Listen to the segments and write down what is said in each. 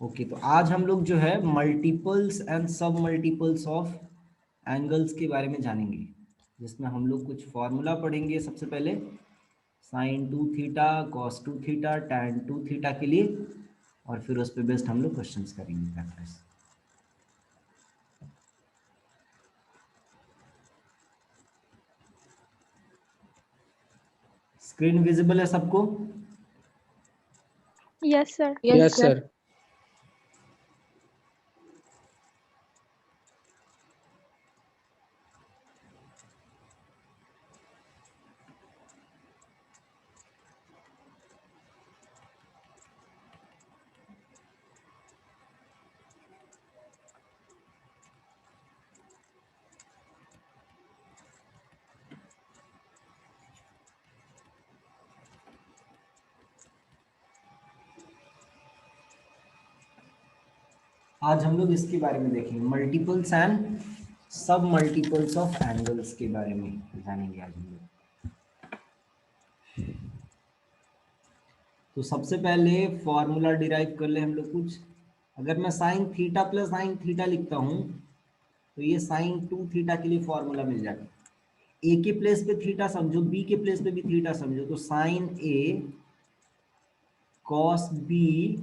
Okay, तो आज हम लोग जो है मल्टीपल्स एंड सब मल्टीपल्स ऑफ एंगल्स के बारे में जानेंगे, जिसमें हम लोग कुछ फॉर्मूला पढ़ेंगे। सबसे पहले sine 2 theta, cos 2 theta, tan 2 theta के लिए, और फिर उस पर बेस्ड हम लोग क्वेश्चंस करेंगे प्रैक्टिस। स्क्रीन विजिबल है सबको? Yes sir. Yes sir. आज हम लोग इसके बारे में देखेंगे, मल्टीपल्स एंड सब मल्टीपल्स ऑफ एंगल्स के बारे में जानेंगे आज हम लोग। तो सबसे पहले फॉर्मूला डिराइव कर ले हम लोग कुछ। अगर मैं sine theta plus sine theta लिखता हूँ तो ये साइन 2 थीटा के लिए फॉर्मूला मिल जाएगा। ए के प्लेस पे थीटा समझो, बी के प्लेस पे भी थीटा समझो, तो sign A cos B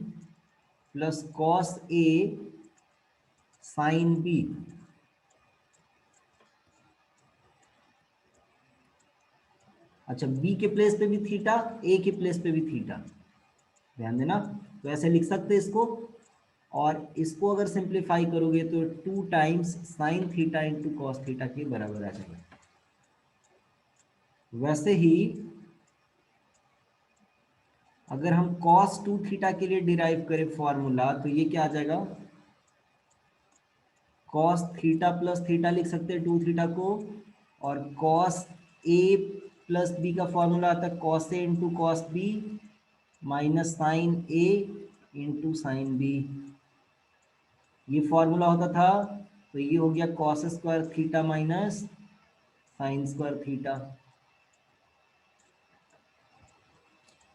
plus cos A sine B. अच्छा, बी के प्लेस पे भी थीटा, ए के प्लेस पे भी थीटा, ध्यान देना। तो ऐसे लिख सकते हैं इसको, और इसको अगर सिंप्लीफाई करोगे तो 2 times sign theta into cos theta के बराबर आ जाएगा। वैसे ही अगर हम cos 2 थीटा के लिए डिराइव करें फॉर्मूला, तो ये क्या आ जाएगा, cos थीटा प्लस थीटा लिख सकते हैं 2 थीटा को, और cos a प्लस बी का फॉर्मूला आता है cos a into cos b minus sine a into sine b. ये फॉर्मूला होता था, तो ये हो गया cos square theta minus sine square theta.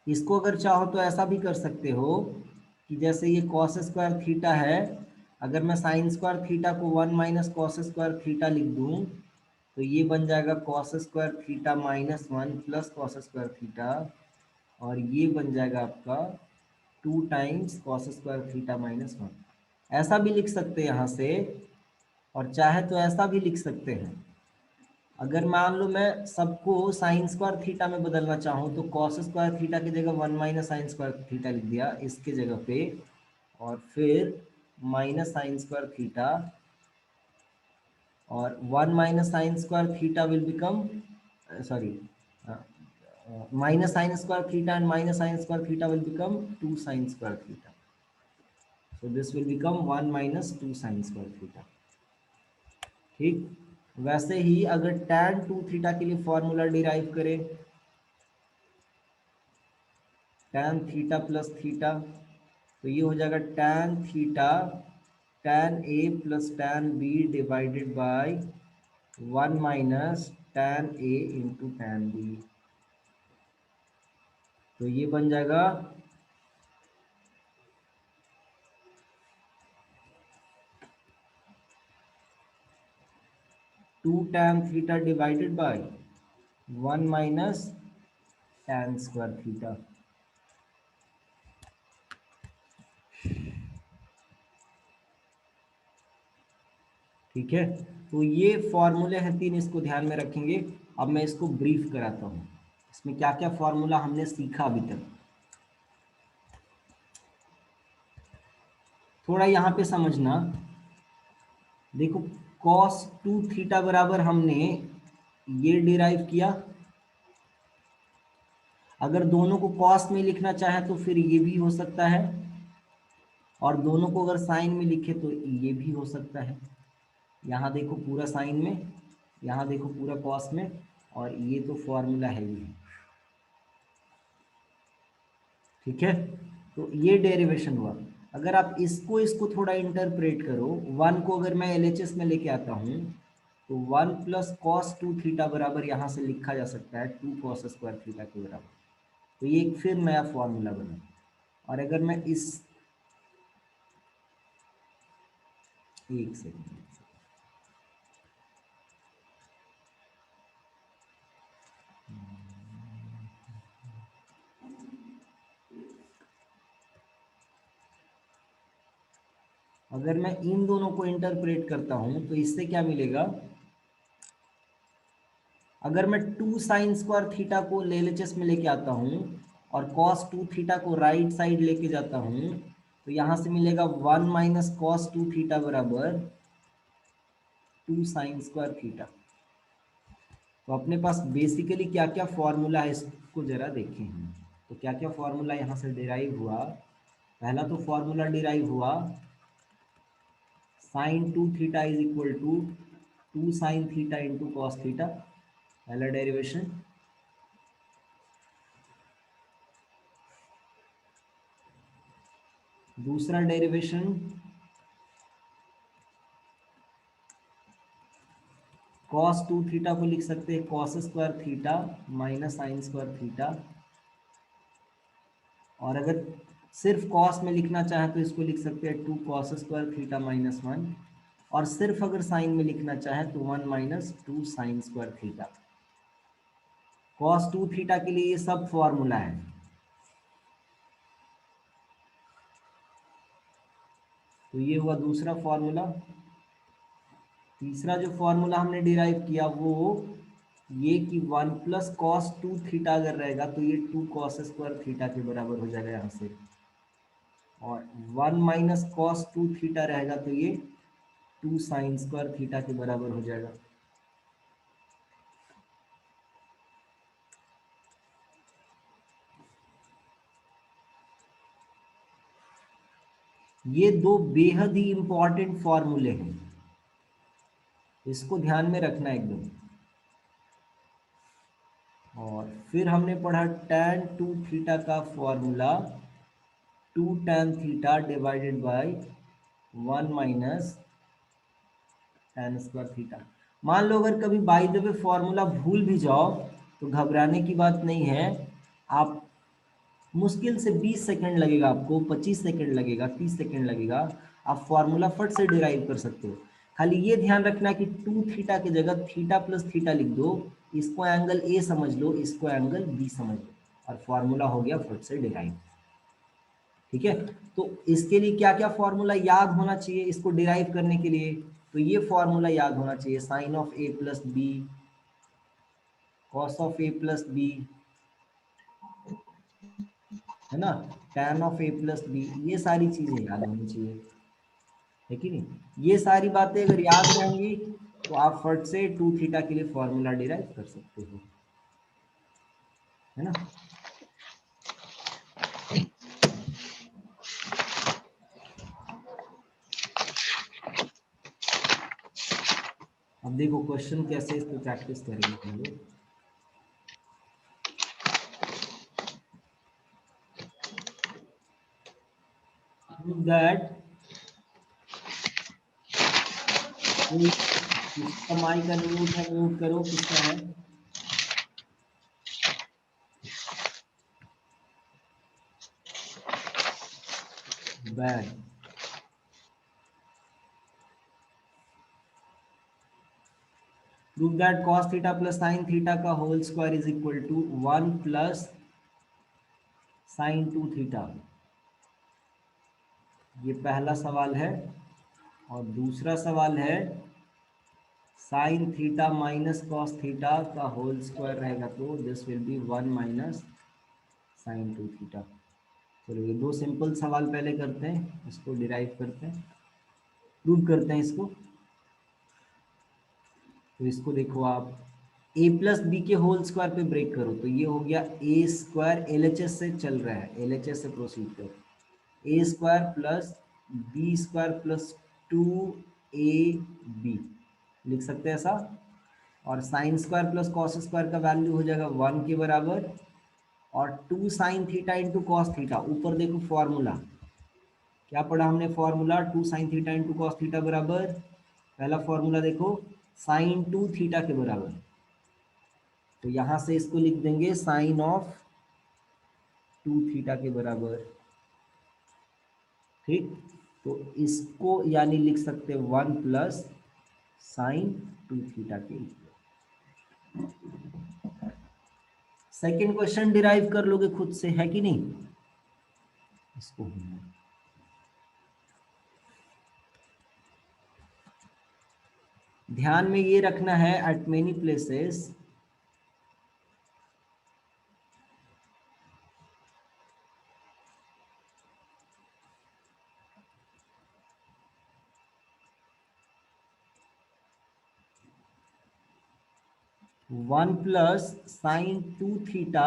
इसको अगर चाहो तो ऐसा भी कर सकते हो कि जैसे ये cos स्क्वायर थीटा है, अगर मैं साइन स्क्वायर थीटा को 1 माइनस कॉस स्क्वायर थीटा लिख दूं तो ये बन जाएगा cos square theta minus 1 plus cos square theta, और ये बन जाएगा आपका 2 times cos square theta minus 1। ऐसा भी लिख सकते हैं यहाँ से, और चाहे तो ऐसा भी लिख सकते हैं। अगर मान लो मैं सबको साइन स्क्वायर थीटा में बदलना चाहूँ तो कॉस स्क्वायर थीटा की जगह 1 माइनस साइन स्क्वायर थीटा लिख दिया इसके जगह पे, और फिर माइनस साइन स्क्वायर थीटा, और 1 minus sine square theta will become sorry minus sine square theta and minus sine square theta will become 2 sine square theta. So this will become 1 minus 2 sin square theta। ठीक, वैसे ही अगर tan 2 theta के लिए formula derive करें, tan theta plus theta, तो ये हो जाएगा tan theta tan a plus tan b divided by 1 minus tan a into tan b। तो ये बन जाएगा 2 tan theta divided by 1 minus tan square theta. ठीक है, तो ये फॉर्मूले हैं 3, इसको ध्यान में रखेंगे। अब मैं इसको ब्रीफ कराता हूँ, इसमें क्या क्या फॉर्मूला हमने सीखा अभी तक। थोड़ा यहाँ पे समझना, देखो cos 2 थीटा बराबर हमने ये डिराइव किया। अगर दोनों को cos में लिखना चाहे तो फिर ये भी हो सकता है, और दोनों को अगर साइन में लिखे तो ये भी हो सकता है। यहाँ देखो पूरा साइन में, यहाँ देखो पूरा cos में, और ये तो फॉर्मूला है ही। ठीक है, तो ये डेरिवेशन हुआ। अगर आप इसको थोड़ा इंटरप्रेट करो, 1 को अगर मैं LHS में लेके आता हूँ तो 1 प्लस कॉस 2 थीटा बराबर यहाँ से लिखा जा सकता है 2 कॉस स्क्वायर थीटा के बराबर। तो ये एक फिर नया फॉर्मूला बना। और अगर मैं इस एक सेकेंड। अगर मैं इन दोनों को इंटरप्रेट करता हूं तो इससे क्या मिलेगा, अगर मैं 2 साइन स्क्वायर थीटा को एलएचएस में लेके आता हूं और कॉस 2 थीटा को राइट साइड लेके जाता हूं तो यहां से मिलेगा 1 माइनस कॉस 2 थीटा बराबर 2 साइन स्क्वायर थीटा। तो अपने पास बेसिकली क्या क्या फॉर्मूला है इसको जरा देखें हम। तो क्या क्या फॉर्मूला यहाँ से डिराइव हुआ। पहला तो फॉर्मूला डिराइव हुआ sine 2 theta is equal to 2 sine theta into cos theta, पहला डेरिवेशन। दूसरा डेरिवेशन कॉस 2 थीटा को लिख सकते हैं cos square theta minus sine square theta, और अगर सिर्फ कॉस में लिखना चाहे तो इसको लिख सकते हैं 2 कॉस स्क्वायर थीटा माइनस 1, और सिर्फ अगर साइन में लिखना चाहे तो 1 minus 2 sine square theta. Cos 2 theta के लिए ये सब फॉर्मूला है। तो ये हुआ दूसरा फॉर्मूला। तीसरा जो फॉर्मूला हमने डिराइव किया वो ये कि 1 प्लस कॉस 2 थीटा अगर रहेगा तो ये 2 कॉस स्क्वायर थीटा के बराबर हो जाएगा यहाँ से, और 1 माइनस कॉस 2 थीटा रहेगा तो ये 2 साइन स्क्वायर थीटा के बराबर हो जाएगा। ये दो बेहद ही इंपॉर्टेंट फॉर्मूले हैं, इसको ध्यान में रखना एकदम। और फिर हमने पढ़ा tan 2 थीटा का formula 2 tan theta divided by 1 minus tan square theta. मान लो अगर कभी बाय द वे फॉर्मूला भूल भी जाओ तो घबराने की बात नहीं है। आप मुश्किल से 20 सेकंड लगेगा, आपको 25 सेकंड लगेगा, 30 सेकंड लगेगा, आप फॉर्मूला फट से डिराइव कर सकते हो। खाली ये ध्यान रखना कि 2 थीटा की जगह थीटा प्लस थीटा लिख दो, इसको एंगल ए समझ लो, इसको एंगल बी समझ लो, और फॉर्मूला हो गया फट से डिराइव। ठीक है, तो इसके लिए क्या क्या फॉर्मूला याद होना चाहिए इसको डिराइव करने के लिए। तो ये फॉर्मूला याद होना चाहिए, sine of A plus B, cos of A plus B, है ना, tan of A plus B, ये सारी चीजें याद होनी चाहिए, है कि नहीं। ये सारी बातें अगर याद रहेंगी तो आप फट से 2 थीटा के लिए फॉर्मूला डिराइव कर सकते हो, है ना। अब देखो क्वेश्चन कैसे इस पे प्रैक्टिस करेंगे हम लोग। दैट किसका माइक का म्यूट है, म्यूट करो, किसका है। Bad. Prove that cos theta plus sin theta का whole square is equal to 1 plus sin 2 theta. ये पहला सवाल है। और दूसरा सवाल है sine theta minus cos theta का होल स्क्वायर रहेगा तो this will be 1 minus sine 2 theta. चलो ये दो सिंपल सवाल पहले करते हैं, इसको डिराइव करते हैं, प्रूव करते हैं इसको। तो इसको देखो आप, a प्लस बी के होल स्क्वायर पे ब्रेक करो तो ये हो गया ए स्क्वायर, एलएचएस से चल रहा है, एलएचएस से प्रोसीड करो, A square plus B square plus 2ab लिख सकते हैं ऐसा। और sine square plus cos square का वैल्यू हो जाएगा 1 के बराबर, और 2 sine theta into cos theta, ऊपर देखो फॉर्मूला क्या पढ़ा हमने, formula 2 sine theta into cos theta बराबर, पहला फॉर्मूला देखो साइन 2 थीटा के बराबर, तो यहां से इसको लिख देंगे साइन ऑफ 2 थीटा के बराबर। ठीक, तो इसको यानी लिख सकते हैं 1 प्लस साइन 2 थीटा के इक्वल। सेकेंड क्वेश्चन डिराइव कर लोगे खुद से, है कि नहीं? इसको ध्यान में ये रखना है, eight many places one plus sine 2 theta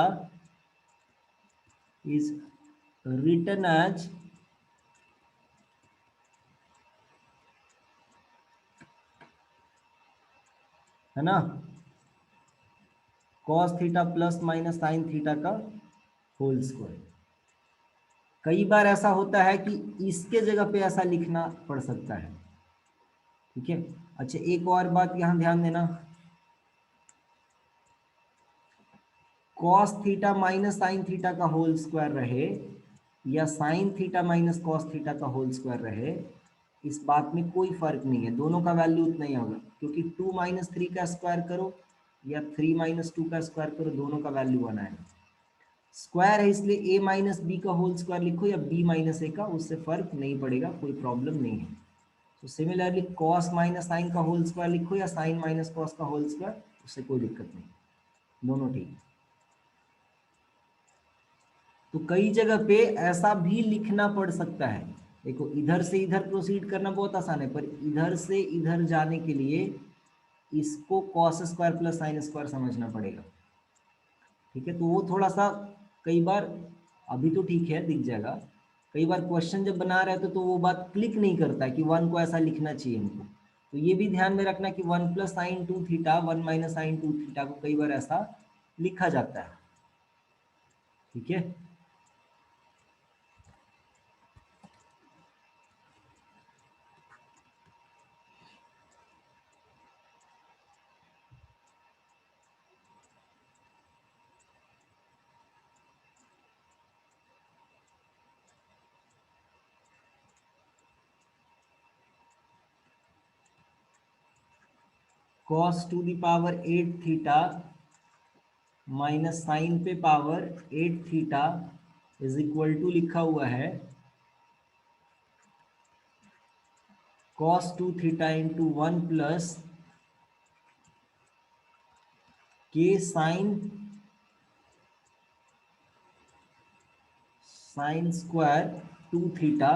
is written as है ना cos theta plus minus sine theta का होल स्क्वायर। कई बार ऐसा होता है कि इसके जगह पे ऐसा लिखना पड़ सकता है, ठीक है। अच्छा, एक और बात यहां ध्यान देना, cos theta minus sine theta का होल स्क्वायर रहे या sign theta minus cos theta का होल स्क्वायर रहे, इस बात में कोई फर्क नहीं है, दोनों का वैल्यू उतना ही होगा, क्योंकि 2 माइनस 3 का स्क्वायर करो या 3 माइनस 2 का स्क्वायर करो, दोनों का वैल्यू 1 आएगा। स्क्वायर है इसलिए a माइनस बी का होल स्क्वायर लिखो या b माइनस ए का, उससे फर्क नहीं पड़ेगा, कोई प्रॉब्लम नहीं है। तो सिमिलरली cos माइनस साइन का होल स्क्वायर लिखो या साइन माइनस कॉस का होल स्क्वायर, उससे कोई दिक्कत नहीं, दोनों ठीक है। तो कई जगह पे ऐसा भी लिखना पड़ सकता है, देखो इधर से इधर प्रोसीड करना बहुत आसान है, पर इधर से इधर जाने के लिए इसको cos square plus sine square समझना पड़ेगा, ठीक है। तो वो थोड़ा सा कई बार, अभी तो ठीक है दिख जाएगा, कई बार क्वेश्चन जब बना रहे थे तो वो बात क्लिक नहीं करता कि 1 को ऐसा लिखना चाहिए हमको। तो ये भी ध्यान में रखना कि 1 plus sine 2 theta 1 minus sine 2 theta को कई बार ऐसा लिखा जाता है, ठीक है। cos to the power 8 theta minus sine पे power 8 theta is equal to लिखा हुआ है cos 2 theta into 1 plus K sine square 2 theta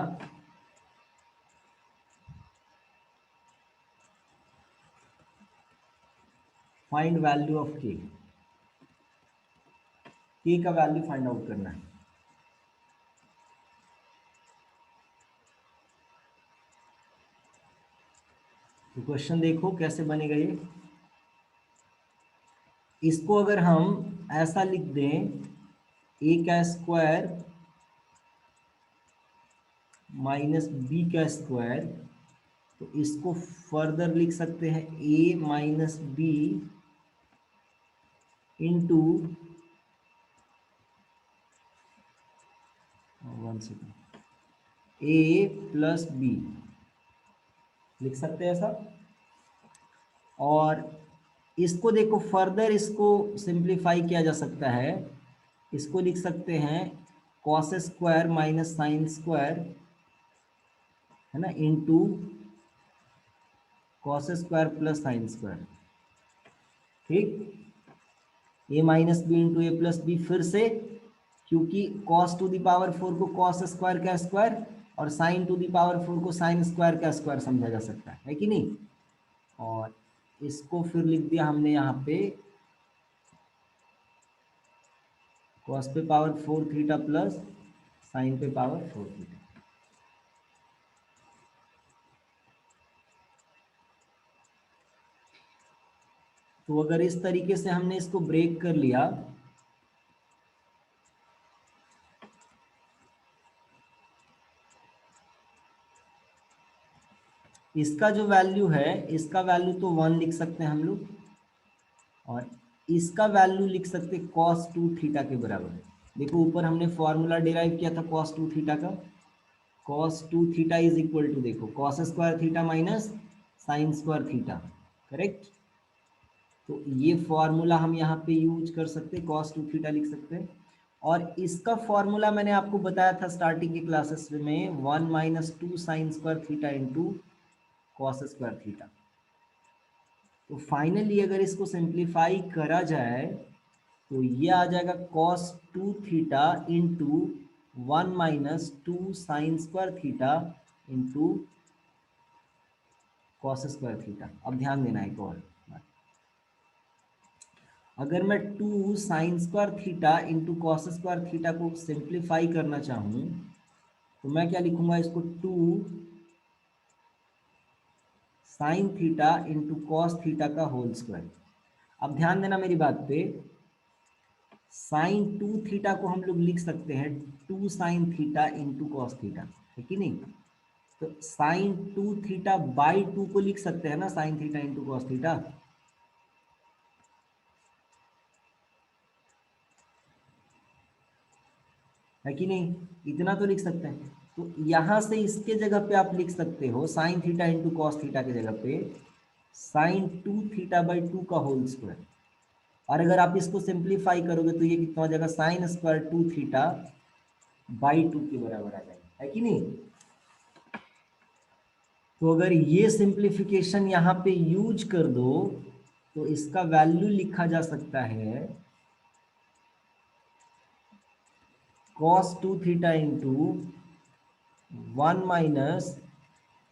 find value of K का वैल्यू फाइंड आउट करना है। तो क्वेश्चन देखो कैसे बनेगा ये, इसको अगर हम ऐसा लिख दें a का स्क्वायर माइनस बी का स्क्वायर, तो इसको फर्दर लिख सकते हैं a minus B into 1 second a plus B लिख सकते हैं ऐसा। और इसको देखो फर्दर इसको सिंप्लीफाई किया जा सकता है, इसको लिख सकते हैं cos square minus sine square, है ना, into cos square plus sine square, ठीक। ए minus B into A plus B, फिर से क्योंकि कॉस टू द पावर 4 को कॉस स्क्वायर का स्क्वायर और साइन टू द पावर 4 को साइन स्क्वायर का स्क्वायर समझा जा सकता है कि नहीं। और इसको फिर लिख दिया हमने यहाँ पे कॉस पे पावर 4 थीटा प्लस साइन पे पावर 4 थीटा। तो अगर इस तरीके से हमने इसको ब्रेक कर लिया, इसका जो वैल्यू है, इसका वैल्यू तो 1 लिख सकते हैं हम लोग, और इसका वैल्यू लिख सकते हैं cos 2 थीटा के बराबर। देखो ऊपर हमने फॉर्मूला डिराइव किया था cos 2 थीटा का, cos 2 theta is equal to, देखो cos square theta minus sine square theta, correct. तो ये फॉर्मूला हम यहाँ पे यूज कर सकते हैं, कॉस 2 थीटा लिख सकते हैं। और इसका फॉर्मूला मैंने आपको बताया था स्टार्टिंग के क्लासेस में, 1 minus 2 sine square theta into cos square theta. तो फाइनली अगर इसको सिंप्लीफाई करा जाए तो ये आ जाएगा cos 2 theta into 1 minus 2 sine square theta into cos square theta. अब ध्यान देना एक और बात, अगर मैं 2 sine square theta into cos square theta को सिंप्लीफाई करना चाहूँ तो मैं क्या लिखूंगा इसको, 2 sine theta into cos theta का होल स्क्वायर। अब ध्यान देना मेरी बात पे, साइन 2 थीटा को हम लोग लिख सकते हैं 2 sine theta into cos theta, है कि नहीं। तो साइन 2 थीटा बाई 2 को लिख सकते हैं ना, sign theta into cos theta, है कि नहीं। इतना तो लिख सकते हैं। तो यहां से इसके जगह पे आप लिख सकते हो sign theta into cos theta के जगह पे साइन 2 थीटा बाई 2 का होल स्क्वायर। और अगर आप इसको सिंप्लीफाई करोगे तो ये कितना हो जाएगा, साइन स्क्वायर 2 थीटा बाई 2 के बराबर आ जाएगा, है कि नहीं। तो अगर ये सिंप्लीफिकेशन यहाँ पे यूज कर दो तो इसका वैल्यू लिखा जा सकता है cos 2 theta into 1 minus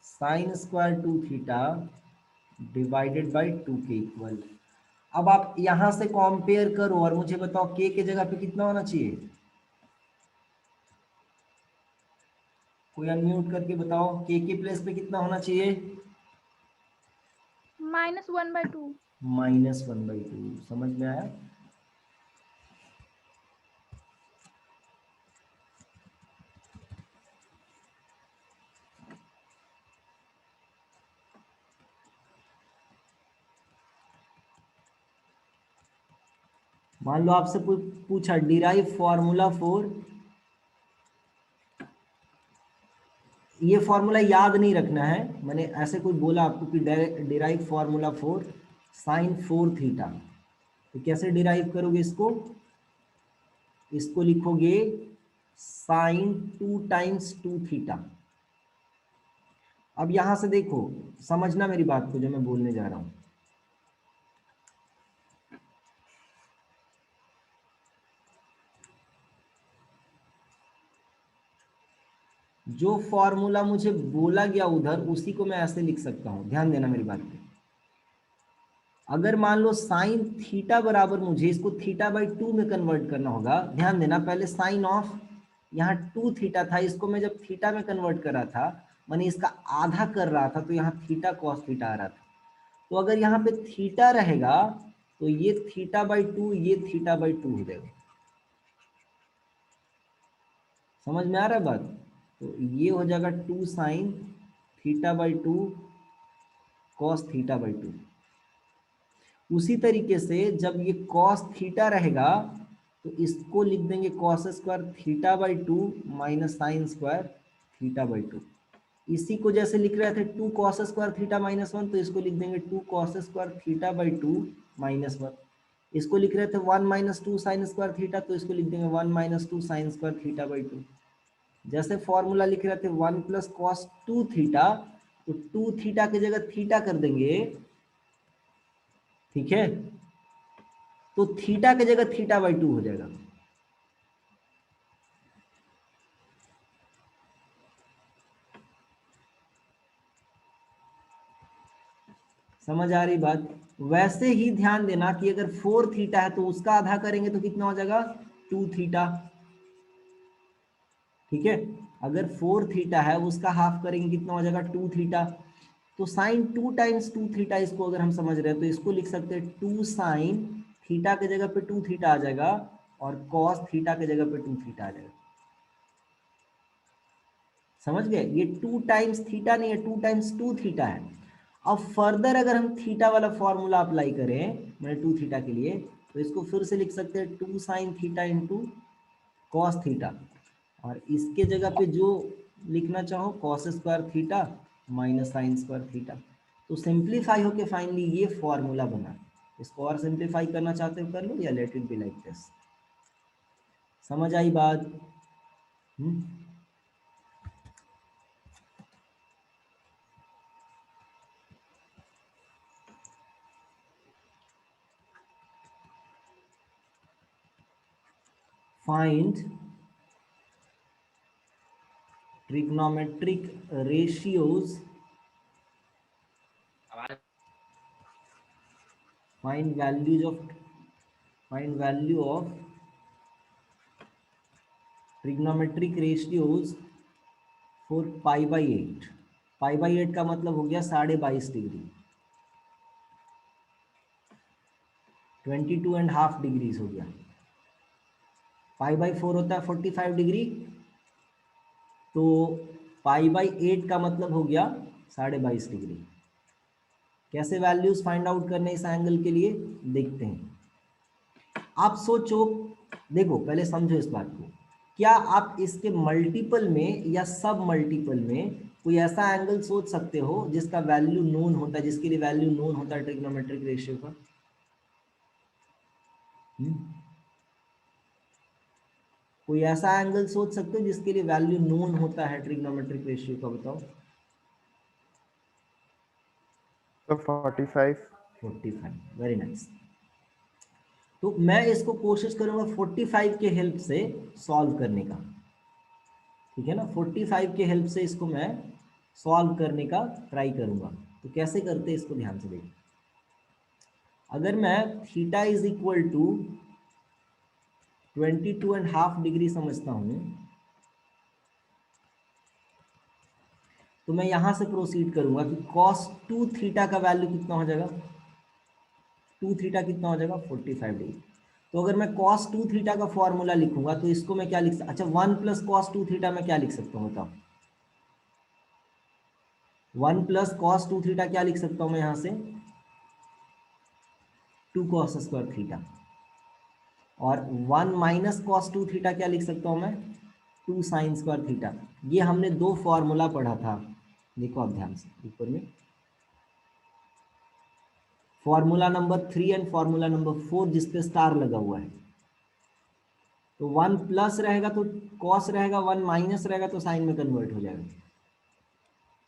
sine square 2 theta divided by 2 के इक्वल। अब आप यहां से कंपेयर करो और मुझे बताओ k के जगह पे कितना होना चाहिए, कोई अनम्यूट करके बताओ k के प्लेस पे कितना होना चाहिए। -1/2। -1/2, समझ में आया। मान लो आपसे पूछा डिराइव फॉर्मूला फॉर, ये फॉर्मूला याद नहीं रखना है, मैंने ऐसे कोई बोला आपको कि derive formula for sine 4 theta, तो कैसे डिराइव करोगे इसको, इसको लिखोगे साइन 2 टाइम्स 2 थीटा। अब यहां से देखो, समझना मेरी बात को जो मैं बोलने जा रहा हूं। जो फॉर्मूला मुझे बोला गया उधर उसी को मैं ऐसे लिख सकता हूं, ध्यान देना मेरी बात पे। अगर मान लो साइन थीटा बराबर, मुझे इसको थीटा बाई 2 में कन्वर्ट करना होगा। ध्यान देना, पहले साइन ऑफ यहाँ 2 थीटा था, इसको मैं जब थीटा में कन्वर्ट कर रहा था, मैंने इसका आधा कर रहा था, तो यहाँ थीटा कॉस थीटा आ रहा था। तो अगर यहाँ पे थीटा रहेगा तो ये थीटा बाई 2, ये थीटा बाई 2 हो जाएगा। समझ में आ रहा है बात। तो ये हो जाएगा 2 sine theta by 2 cos theta by 2। उसी तरीके से जब ये कॉस थीटा रहेगा तो इसको लिख देंगे cos square theta by 2 minus sine square theta by 2। इसी को जैसे लिख रहे थे 2 कॉस स्क्वायर थीटा माइनस 1, तो इसको लिख देंगे 2 cos square theta by 2 minus 1। इसको लिख रहे थे 1 माइनस 2 साइन स्क्वायर थीटा, तो इसको लिख देंगे 1 minus 2 sine square theta by 2। जैसे फॉर्मूला लिख रहे थे 1 प्लस कॉस 2 थीटा, तो 2 थीटा की जगह थीटा कर देंगे, ठीक है। तो थीटा की जगह थीटा बाई 2 हो जाएगा। समझ आ रही बात। वैसे ही ध्यान देना कि अगर 4 थीटा है तो उसका आधा करेंगे तो कितना हो जाएगा, 2 थीटा, ठीक है। अगर 4 थीटा है उसका हाफ करेंगे कितना हो जाएगा, 2 थीटा। तो साइन 2 टाइम्स 2 थीटा, इसको अगर हम समझ रहे हैं तो इसको लिख सकते हैं 2 साइन थीटा के जगह पे 2 थीटा आ जाएगा और कॉस थीटा के जगह पे 2 थीटा आ जाएगा। समझ गए, ये 2 टाइम्स थीटा नहीं है, 2 टाइम्स 2 थीटा है। अब फर्दर अगर हम थीटा वाला फॉर्मूला अप्लाई करें, मैंने 2 थीटा के लिए, तो इसको फिर से लिख सकते हैं 2 sine theta into cos theta, और इसके जगह पे जो लिखना चाहो cos square theta minus sine square theta. तो सिंप्लीफाई होके फाइनली ये फॉर्मूला बना। इसको और सिंप्लीफाई करना चाहते हो कर लो, या let it be like this. समझ आई बात? Find trigonometric ratios, find value of trigonometric ratios for pi by 8। Pi by 8 का मतलब हो गया 22.5 डिग्री, 22.5 डिग्रीज हो गया। पाई बाई 4 होता है 45 डिग्री, तो पाई बाई 8 का मतलब हो गया 22.5 डिग्री। कैसे वैल्यूज फाइंड आउट करने इस एंगल के लिए, देखते हैं। आप सोचो, देखो पहले समझो इस बात को, क्या आप इसके मल्टीपल में या सब मल्टीपल में कोई ऐसा एंगल सोच सकते हो जिसका वैल्यू नोन होता है, जिसके लिए वैल्यू नोन होता है ट्रिग्नोमेट्रिक रेशियो का? कोई ऐसा एंगल सोच सकते हो जिसके लिए वैल्यू नोन होता है ट्रिग्नोमेट्रिक रेशियो का? बताओ। तो 45। 45, वेरी नाइस। तो मैं इसको कोशिश करूंगा 45 के हेल्प से सॉल्व करने का, ठीक है ना। 45 के हेल्प से इसको मैं सॉल्व करने का ट्राई करूंगा। तो कैसे करते हैं इसको ध्यान से देखिए। अगर मैं theta is equal to 22.5 degree समझता हूं, तो मैं यहां से प्रोसीड करूंगा कि cos 2 थीटा का वैल्यू कितना हो जाएगा, 2 थीटा कितना हो जाएगा 45 डिग्री। तो अगर मैं cos 2 थीटा का फॉर्मूला लिखूंगा तो इसको मैं क्या लिख सकता, अच्छा 1 प्लस cos 2 थीटा मैं क्या लिख सकता हूँ बताओ। 1 प्लस cos 2 थीटा क्या लिख सकता हूँ मैं यहां से, 2 cos स्क्वायर थीटा। और 1 माइनस cos 2 थीटा क्या लिख सकता हूँ मैं, 2 साइन स्क्वायर थीटा। ये हमने दो फॉर्मूला पढ़ा था, देखो आप ध्यान से ऊपर में, formula number 3 and formula number 4 जिसपे स्टार लगा हुआ है। तो 1 प्लस रहेगा तो कॉस रहेगा, 1 माइनस रहेगा तो साइन में कन्वर्ट हो जाएगा।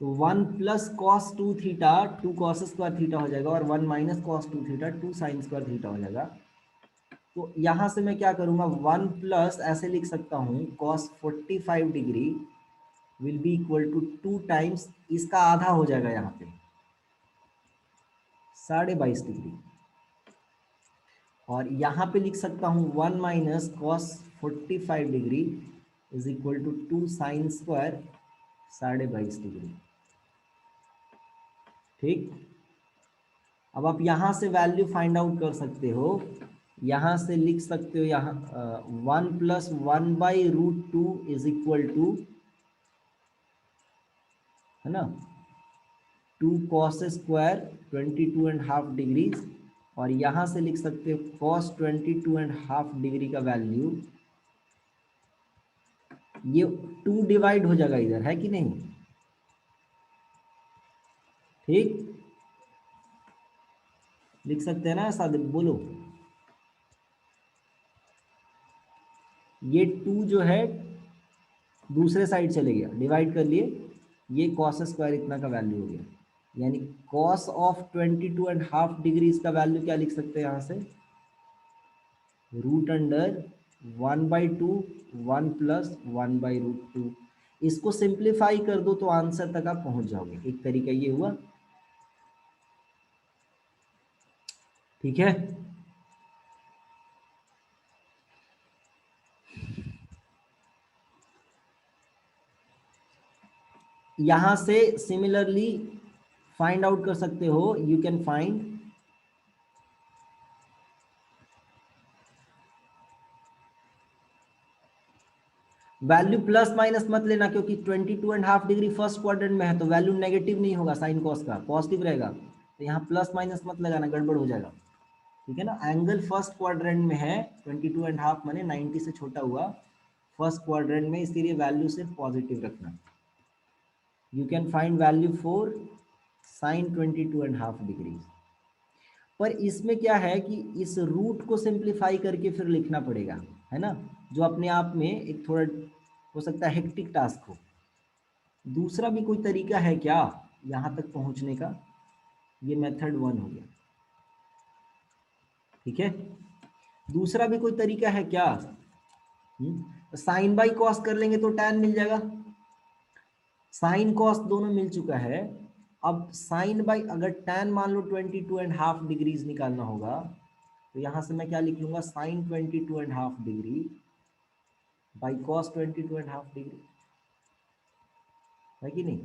तो 1 plus cos 2 theta 2 cos square theta हो जाएगा, और 1 minus cos 2 theta 2 sine square theta हो जाएगा। तो यहां से मैं क्या करूंगा, 1 प्लस ऐसे लिख सकता हूं cos 45 degree will be equal to 2 times, इसका आधा हो जाएगा यहाँ पे 22.5 डिग्री। और यहाँ पे लिख सकता हूँ 1 minus cos 45 degree is equal to 2 sine square 22.5 degree. ठीक, अब आप यहाँ से वैल्यू फाइंड आउट कर सकते हो। यहाँ से लिख सकते हो, यहाँ 1 plus 1 by root 2 is equal to, है ना, 2 कॉस स्क्वायर 22.5 डिग्री। और यहाँ से लिख सकते हो कॉस 22.5 डिग्री का वैल्यू, ये 2 डिवाइड हो जाएगा इधर, है कि नहीं? ठीक, लिख सकते हैं ना ऐसा, बोलो। ये 2 जो है दूसरे साइड चले गया, डिवाइड कर लिए, ये कॉस स्क्वायर इतना का वैल्यू हो गया। यानी कॉस ऑफ 22.5 डिग्री इसका वैल्यू क्या लिख सकते हैं यहाँ से, रूट अंडर 1/2 1 प्लस 1/√2। इसको सिंप्लीफाई कर दो तो आंसर तक आप पहुंच जाओगे। एक तरीका ये हुआ, ठीक है। यहां से सिमिलरली फाइंड आउट कर सकते हो, you can find value plus minus मत लेना, क्योंकि 22.5 डिग्री फर्स्ट क्वाड्रेंट में है तो वैल्यू नेगेटिव नहीं होगा, साइन कॉस का पॉजिटिव रहेगा। तो यहाँ प्लस माइनस मत लगाना, गड़बड़ हो जाएगा, ठीक है ना। एंगल फर्स्ट क्वाड्रेंट में है, 22.5 माने 90 से छोटा हुआ फर्स्ट क्वाड्रेंट में, इसीलिए वैल्यू सिर्फ पॉजिटिव रखना, you can find value for sine 22.5 degree. पर इसमें क्या है कि इस रूट को सिंप्लीफाई करके फिर लिखना पड़ेगा, है ना, जो अपने आप में एक थोड़ा हो सकता है हेक्टिक टास्क हो। दूसरा भी कोई तरीका है क्या यहाँ तक पहुँचने का? ये मेथड 1 हो गया, ठीक है। दूसरा भी कोई तरीका है क्या? साइन बाई कॉस कर लेंगे तो tan मिल जाएगा। साइन कॉस दोनों मिल चुका है। अब साइन बाई अगर tan मान लो 22.5 डिग्रीज निकालना होगा, तो यहां से मैं क्या लिख लूंगा, sine 22.5 degree by cos 22.5 degree, है कि नहीं?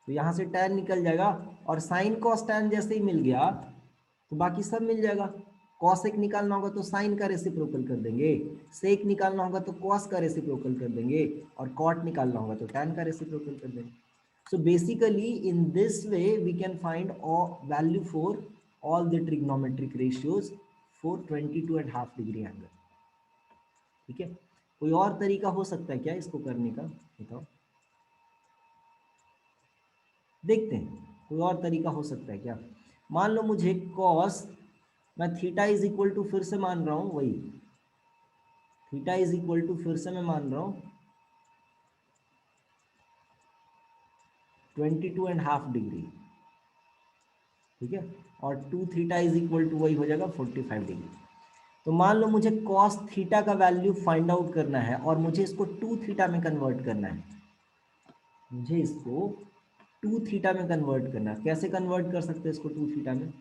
तो यहाँ से tan निकल जाएगा, और साइन कॉस tan जैसे ही मिल गया तो बाकी सब मिल जाएगा। कॉसेक निकालना होगा तो साइन का रेसिप्रोकल कर देंगे, सेक निकालना होगा तो कॉस का रेसिप्रोकल कर देंगे, और कॉट निकालना होगा तो tan का रेसिप्रोकल कर देंगे। So basically in this way we can find all value for all the trigonometric ratios for 22.5 degree angle, ठीक है। कोई और तरीका हो सकता है क्या इसको करने का, बताओ, देखते हैं कोई और तरीका हो सकता है क्या। मान लो मुझे cos, मैं थीटा इज इक्वल टू फिर से मान रहा हूँ वही, थीटा इज इक्वल टू फिर से मैं मान रहा हूँ 22.5 डिग्री, ठीक है, और 2 थीटा इज इक्वल टू वही हो जाएगा 45 डिग्री। तो मान लो मुझे cos थीटा का वैल्यू फाइंड आउट करना है और मुझे इसको 2 थीटा में कन्वर्ट करना है, मुझे इसको 2 थीटा में कन्वर्ट करना है। कैसे कन्वर्ट कर सकते हैं इसको 2 थीटा में?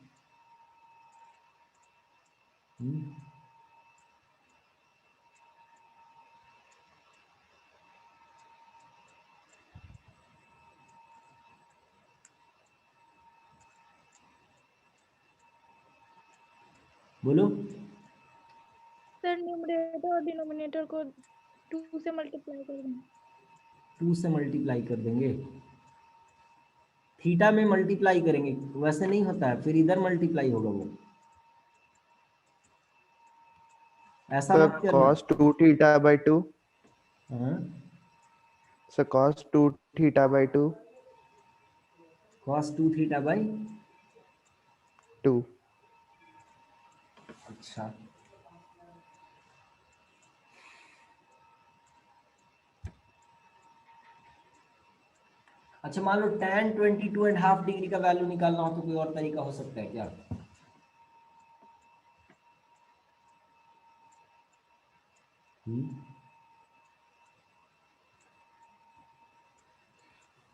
बोलो। सर न्यूमरेटर और डिनोमिनेटर को 2 से मल्टीप्लाई कर दें। 2 से मल्टीप्लाई कर देंगे, थीटा में मल्टीप्लाई करेंगे, वैसे नहीं होता है, फिर इधर मल्टीप्लाई होगा वो, ऐसा सर मत करना। cos 2 theta by 2, हाँ, sir cos 2 theta by 2, cos 2 theta by 2। अच्छा, अच्छा मान लो tan 22.5 डिग्री का वैल्यू निकालना हो तो कोई और तरीका हो सकता है क्या?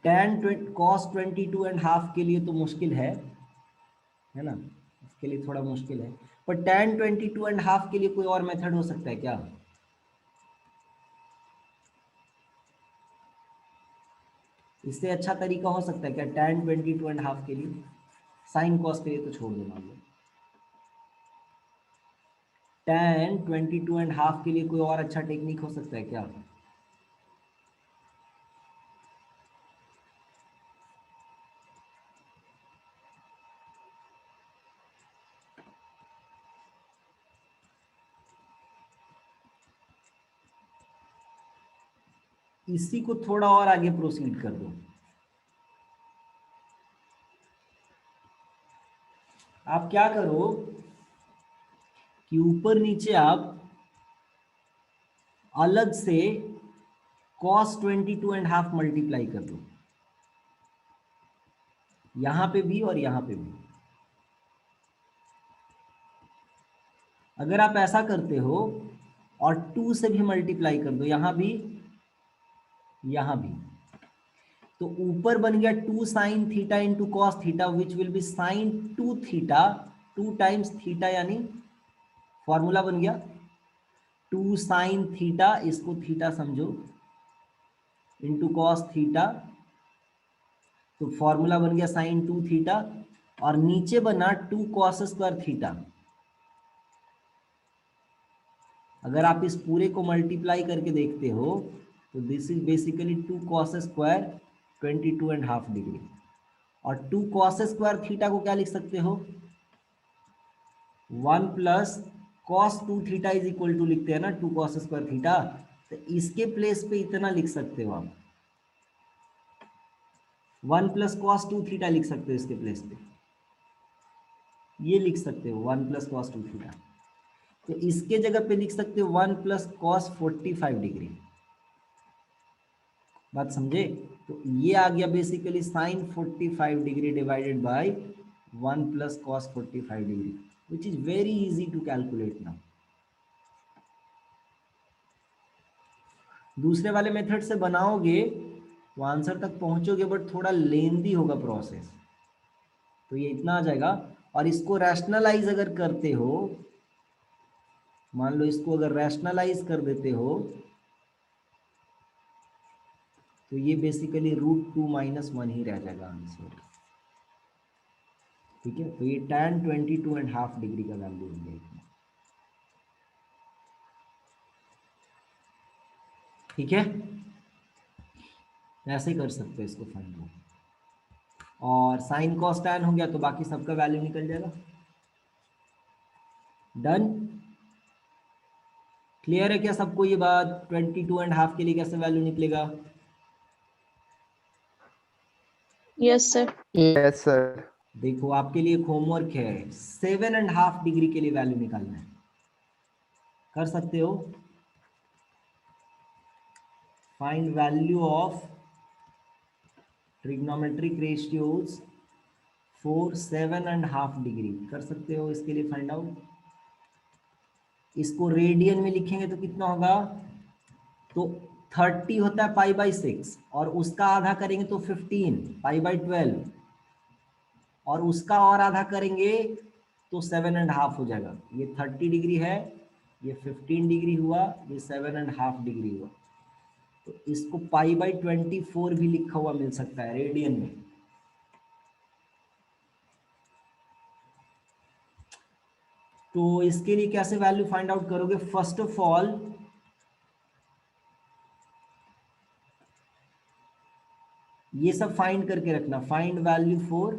tan cos 22.5 के लिए तो मुश्किल है ना, इसके लिए थोड़ा मुश्किल है, पर tan 22.5 के लिए कोई और मेथड हो सकता है क्या? इससे अच्छा तरीका हो सकता है क्या tan 22.5 के लिए? साइन कॉस के लिए तो छोड़ दो, मान लो tan 22.5 के लिए कोई और अच्छा टेक्निक हो सकता है क्या? इसी को थोड़ा और आगे प्रोसीड कर दो। आप क्या करो कि ऊपर नीचे आप अलग से cos 22.5 मल्टीप्लाई कर दो, यहां पे भी और यहां पे भी। अगर आप ऐसा करते हो और 2 से भी मल्टीप्लाई कर दो, यहां भी यहां भी, तो ऊपर बन गया 2 sine theta into cos theta which will be sine 2 theta 2 times theta, यानी फॉर्मूला बन गया 2 साइन थीटा, इसको थीटा समझो, इंटू कॉस थीटा, तो फॉर्मूला बन गया साइन 2 थीटा, और नीचे बना 2 कॉस स्क्वायर थीटा। अगर आप इस पूरे को मल्टीप्लाई करके देखते हो तो this is basically 2 cos square 22.5 degree, और 2 कॉस स्क्वायर थीटा को क्या लिख सकते हो, 1 plus cos 2 theta is equal to लिखते हैं ना 2 कॉस स्क्वायर थीटा, तो इसके प्लेस पे इतना लिख सकते हो आप, 1 प्लस कॉस 2 थीटा लिख सकते हो इसके प्लेस पे, ये लिख सकते हो 1 प्लस कॉस 2 थीटा। तो इसके जगह पे लिख सकते हो 1 प्लस कॉस 45 डिग्री। बात समझे? तो ये आ गया basically sine 45 degree divided by 1 plus cos 45 degree, which is very easy to calculate now. दूसरे वाले मेथड से बनाओगे तो आंसर तक पहुंचोगे, बट थोड़ा लेंदी होगा प्रोसेस। तो ये इतना आ जाएगा। और इसको रैशनलाइज अगर करते हो, मान लो इसको अगर रैशनलाइज कर देते हो, तो ये बेसिकली √2 - 1 ही रह जाएगा आंसर। ठीक है, तो ये tan 22.5 डिग्री का वैल्यू हो गया। ठीक है, ऐसे कर सकते हो इसको फाइंड आउट। और साइन कॉस tan हो गया तो बाकी सबका वैल्यू निकल जाएगा। डन। क्लियर है क्या सबको ये बात? 22.5 के लिए कैसे वैल्यू निकलेगा? Yes sir. Yes sir. देखो आपके लिए एक होमवर्क है, 7.5 डिग्री के लिए वैल्यू निकालना है। कर सकते हो? Find value of trigonometric ratios for 7.5 degree. कर सकते हो इसके लिए फाइंड आउट। इसको रेडियन में लिखेंगे तो कितना होगा? तो 30 होता है π/6, और उसका आधा करेंगे तो 15 π/12, और उसका और आधा करेंगे तो 7.5 हो जाएगा। ये 30 डिग्री है, ये 15 डिग्री हुआ, ये 7.5 डिग्री हुआ। तो इसको π/24 भी लिखा हुआ मिल सकता है रेडियन में। तो इसके लिए कैसे वैल्यू फाइंड आउट करोगे? फर्स्ट ऑफ ऑल ये सब फाइंड करके रखना। Find value for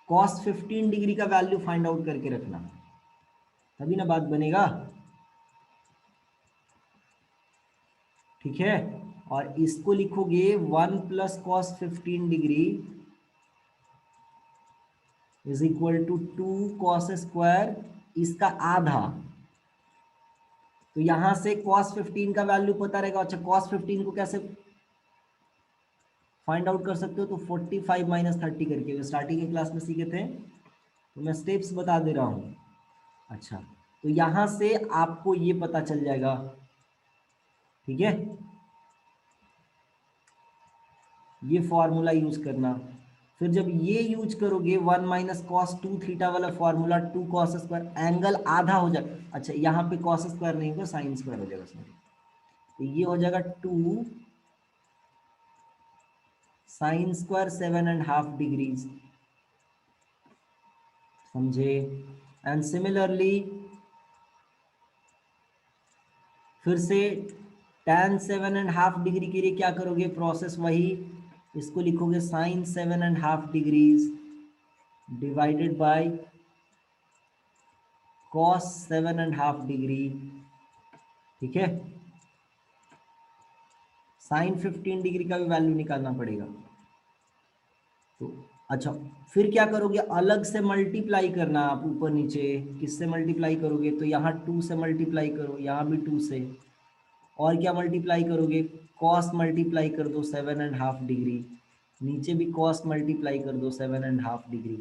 cos 15 degree का वैल्यू फाइंड आउट करके रखना, तभी ना बात बनेगा। ठीक है, और इसको लिखोगे 1 plus cos 15 degree is equal to 2 cos square, इसका आधा। तो यहां से cos 15 का वैल्यू पता रहेगा। अच्छा, cos 15 को कैसे फाइंड आउट कर सकते हो? तो 45 - 30 करके स्टार्टिंग की क्लास में सीखे थे, तो मैं स्टेप्स बता दे रहा हूं। अच्छा, तो यहां से आपको ये पता चल जाएगा। ठीक है, ये फॉर्मूला यूज करना। फिर जब ये यूज करोगे 1 - cos 2 थीटा वाला फॉर्मूला, 2 cos स्क्वायर, एंगल आधा हो जाएगा। अच्छा, यहाँ पे cos स्क्वायर नहीं होगा, साइन स्क्वायर हो जाएगा, सॉरी। तो ये हो जाएगा 2 साइन स्क्वायर 7.5 डिग्रीज। समझे? एंड सिमिलरली फिर से tan 7.5 डिग्री के लिए क्या करोगे? प्रोसेस वही, इसको लिखोगे sine 7.5 degrees divided by cos 7.5 degree. ठीक है, साइन 15 डिग्री का भी वैल्यू निकालना पड़ेगा। तो अच्छा, फिर क्या करोगे? अलग से मल्टीप्लाई करना। आप ऊपर नीचे किससे मल्टीप्लाई करोगे? तो यहाँ 2 से मल्टीप्लाई करो, यहाँ भी 2 से। और क्या मल्टीप्लाई करोगे? कॉस मल्टीप्लाई कर दो 7.5 डिग्री, नीचे भी कॉस मल्टीप्लाई कर दो 7.5 डिग्री।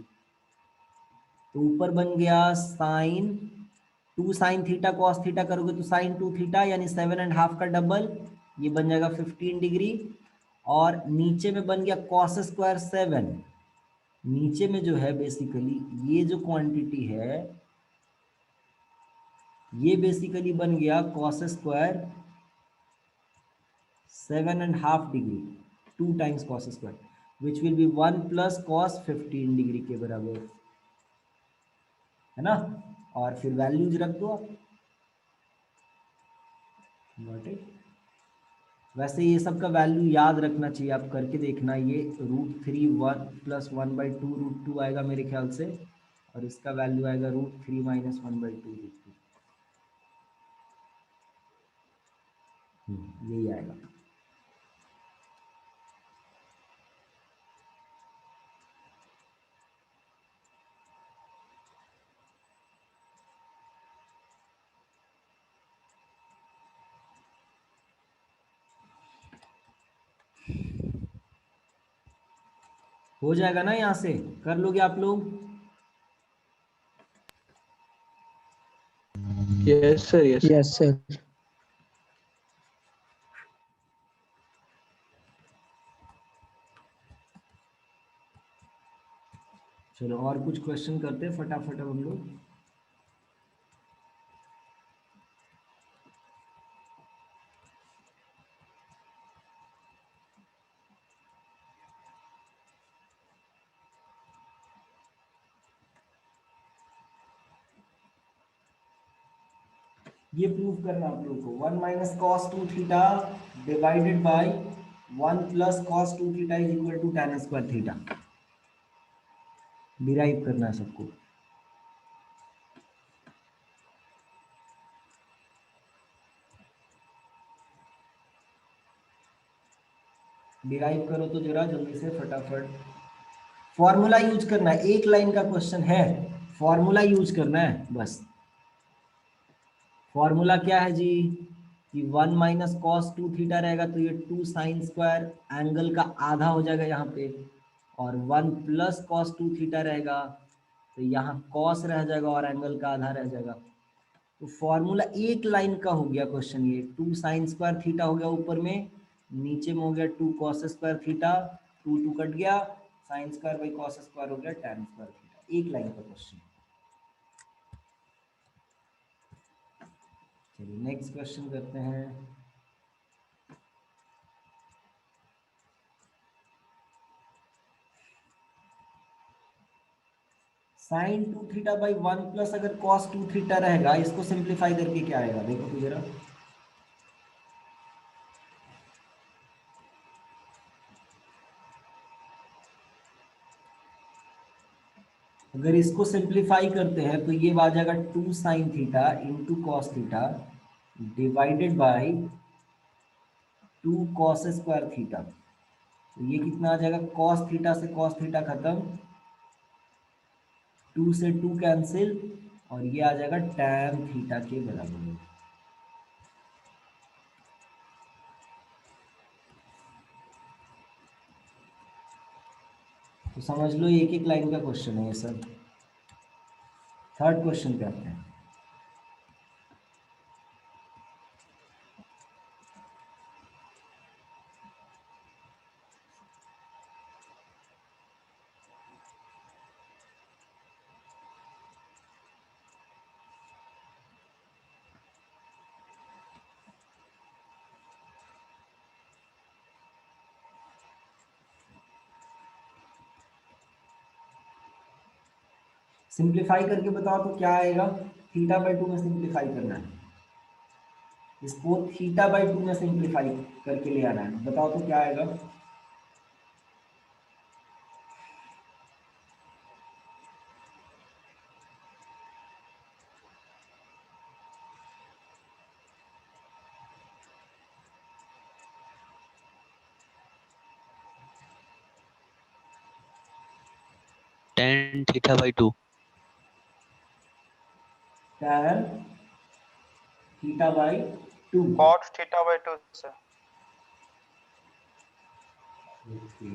तो ऊपर बन गया sine 2 sine theta cos theta करोगे तो साइन 2 थीटा, यानी 7.5 का डबल, ये बन जाएगा 15 डिग्री। और नीचे में बन गया कॉस स्क्वायर 7। नीचे में जो है बेसिकली ये जो क्वांटिटी है, ये बेसिकली बन गया cos square 7.5 degree, 2 times cos square, which will be 1 plus cos 15 degree के बराबर है ना। और फिर वैल्यूज रख दो आप। Got it? वैसे ये सब का वैल्यू याद रखना चाहिए, आप करके देखना। ये √3 1 प्लस 1/2 √2 आएगा मेरे ख्याल से, और इसका वैल्यू आएगा √3 - 1/2 √2। यही आएगा। हो जाएगा ना, यहाँ से कर लोगे आप लोग? Yes sir, yes yes sir. चलो और कुछ क्वेश्चन करते हैं फटाफट अब हम लोग। ये प्रूव करना आप लोगों को, 1 minus cos 2 theta divided by 1 plus cos 2 theta is equal to tan square theta. Derive करना है सबको। डिराइव करो तो जरा जल्दी से फटाफट। फॉर्मूला यूज करना है, एक लाइन का क्वेश्चन है, फॉर्मूला यूज करना है बस। फॉर्मूला क्या है जी कि 1 माइनस कॉस 2 थीटा रहेगा तो ये 2 साइन स्क्वायर एंगल का आधा हो जाएगा यहाँ पे, और 1 प्लस कॉस 2 थीटा रहेगा तो यहाँ कॉस रह जाएगा और एंगल का आधा रह जाएगा। तो फॉर्मूला एक लाइन का हो गया क्वेश्चन। ये 2 साइन स्क्वायर थीटा हो गया ऊपर में, नीचे में हो गया 2 कॉस स्क्वायर थीटा, 2 2 कट गया, sine square by cos square हो गया tan स्क्वायर थीटा। एक लाइन का क्वेश्चन। चलिए नेक्स्ट क्वेश्चन करते हैं। साइन 2 थीटा बाई 1 प्लस अगर कॉस 2 थीटा रहेगा, इसको सिंप्लीफाई करके क्या आएगा देखो तो जरा। अगर इसको सिंप्लीफाई करते हैं तो ये आ जाएगा 2 sine theta into cos theta divided by 2 cos square theta. तो ये कितना आ जाएगा, कॉस थीटा से कॉस थीटा खत्म, 2 से 2 कैंसिल, और ये आ जाएगा tan थीटा के बराबर। तो समझ लो एक एक लाइन का क्वेश्चन है ये सब। थर्ड क्वेश्चन करते हैं। सिंप्लीफाई करके बताओ तो क्या आएगा। थीटा बाई 2 में सिंप्लीफाई करना है, इसको थीटा बाई 2 में सिंप्लीफाई करके ले आना है, बताओ तो क्या आएगा। tan theta by 2। tan theta by 2। cot theta by 2 sir। Okay,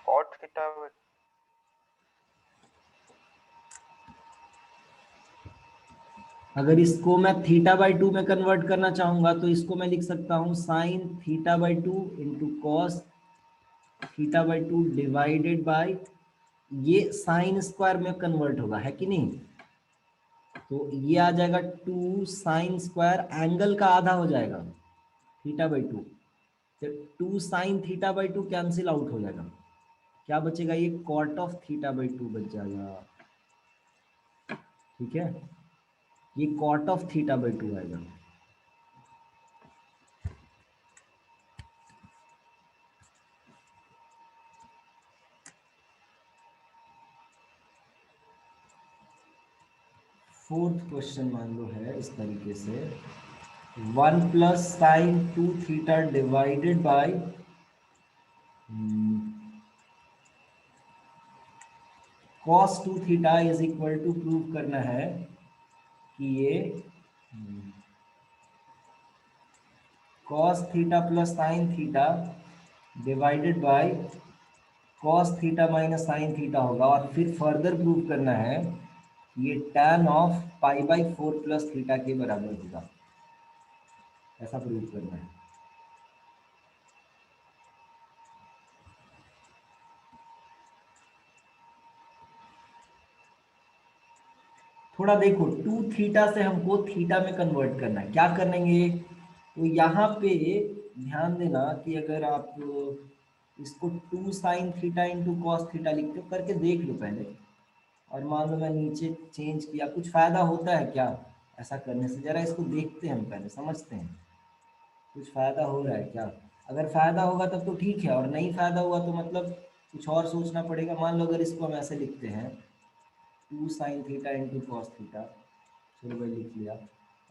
cot theta by अगर इसको मैं थीटा बाई 2 में कन्वर्ट करना चाहूंगा तो इसको मैं लिख सकता हूँ sign theta by 2 into cos theta by 2 divided by, ये साइन स्क्वायर में कन्वर्ट होगा है कि नहीं, तो ये आ जाएगा 2 साइन स्क्वायर एंगल का आधा हो जाएगा थीटा बाई 2, तो 2 sine theta by 2 cancel out हो जाएगा, क्या बचेगा, ये कॉट ऑफ थीटा बाई 2 बच जाएगा। ठीक है, ये कॉट ऑफ थीटा बाई 2 आएगा। फोर्थ क्वेश्चन मान लो है इस तरीके से, 1 plus sine 2 theta divided by cos 2 theta is equal to prove करना है कि ये cos theta plus sine theta divided by cos theta minus sine theta होगा, और फिर फर्दर प्रूव करना है ये tan of pi by 4 plus theta के बराबर होगा, ऐसा प्रूव करना है। थोड़ा देखो, 2 थीटा से हमको थीटा में कन्वर्ट करना है, क्या करेंगे? तो यहाँ पे ध्यान देना कि अगर आप इसको 2 sine theta into cos theta लिखते हो, करके देख लो पहले, और मान लो मैं नीचे चेंज किया, कुछ फायदा होता है क्या ऐसा करने से? जरा इसको देखते हैं हम, पहले समझते हैं कुछ फायदा हो रहा है क्या। अगर फायदा होगा तब तो ठीक है, और नहीं फायदा हुआ तो मतलब कुछ और सोचना पड़ेगा। मान लो अगर इसको हम ऐसे लिखते हैं 2 sine theta into cos theta, चलो भाई लिख लिया,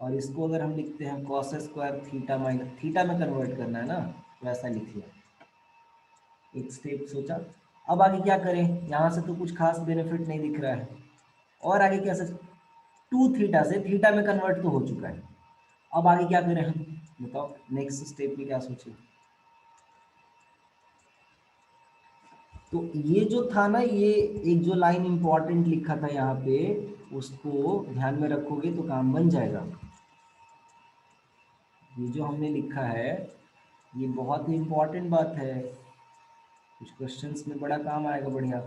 और इसको अगर हम लिखते हैं cos square theta minus theta में कन्वर्ट करना है ना, तो ऐसा लिख लिया, एक स्टेप सोचा। अब आगे क्या करें? यहाँ से तो कुछ खास बेनिफिट नहीं दिख रहा है, और आगे कैसे? 2 थीटा से थीटा में कन्वर्ट तो हो चुका है, अब आगे क्या करें हम बताओ? नेक्स्ट स्टेप में क्या सोचें? तो ये जो था ना, ये एक जो लाइन इंपॉर्टेंट लिखा था यहाँ पे, उसको ध्यान में रखोगे तो काम बन जाएगा। ये जो हमने लिखा है ये बहुत ही इंपॉर्टेंट बात है, कुछ क्वेश्चंस में बड़ा काम आएगा, बढ़िया।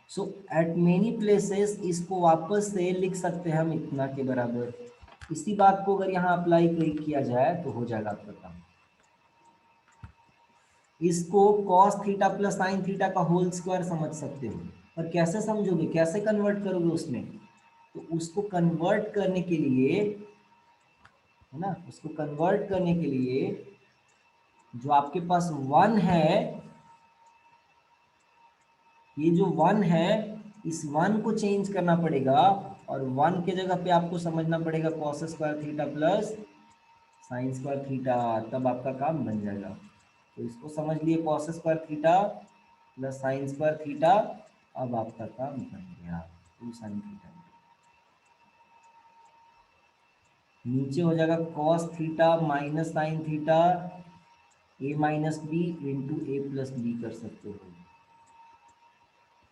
सो एट मेनी प्लेसेस इसको वापस से लिख सकते हैं हम इतना के बराबर। इसी बात को अगर यहाँ अप्लाई किया जाए तो हो जाएगा आपका काम। इसको cos theta plus sine theta का होल स्क्वायर समझ सकते हो, पर कैसे समझोगे, कैसे कन्वर्ट करोगे उसमें? तो उसको कन्वर्ट करने के लिए, है ना, उसको कन्वर्ट करने के लिए जो आपके पास 1 है, ये जो 1 है, इस 1 को चेंज करना पड़ेगा, और 1 के जगह पे आपको समझना पड़ेगा cos square theta plus sine square theta, तब आपका काम बन जाएगा। तो इसको समझ लिए, cos square theta plus sine square theta, अब आपका काम बन गया 2 साइन थीटा। नीचे हो जाएगा cos theta minus sine theta, a minus B into A plus B कर सकते हो,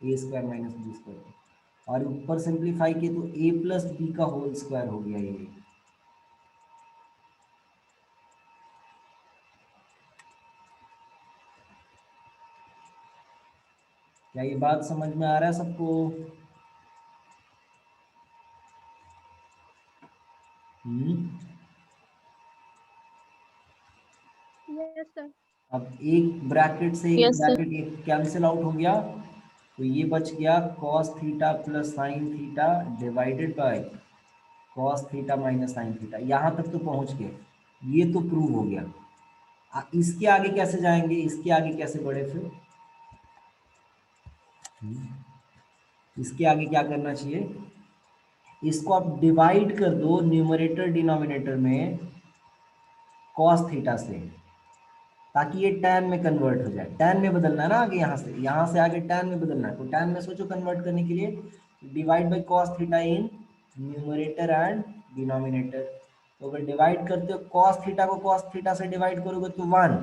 A square minus B square, और ऊपर सिंप्लीफाई किए तो a प्लस बी का होल स्क्वायर हो गया ये। क्या ये बात समझ में आ रहा है सबको? Yes sir. अब एक ब्रैकेट से एक Yes, sir. ब्रैकेट ये कैंसिल आउट हो गया, तो ये बच गया cos theta plus sine theta divided by cos theta minus sine theta. यहाँ तक तो पहुँच गए, ये तो प्रूव हो गया। इसके आगे कैसे जाएंगे, इसके आगे कैसे बढ़े फिर? इसके आगे क्या करना चाहिए? इसको आप डिवाइड कर दो न्यूमरेटर डिनोमिनेटर में cos थीटा से, ताकि ये tan में कन्वर्ट हो जाए। tan में बदलना है ना आगे, यहाँ से आगे tan में बदलना है, तो tan में सोचो कन्वर्ट करने के लिए divide by cos theta in numerator and denominator. तो अगर डिवाइड करते हो cos थीटा को cos थीटा से डिवाइड करोगे तो 1,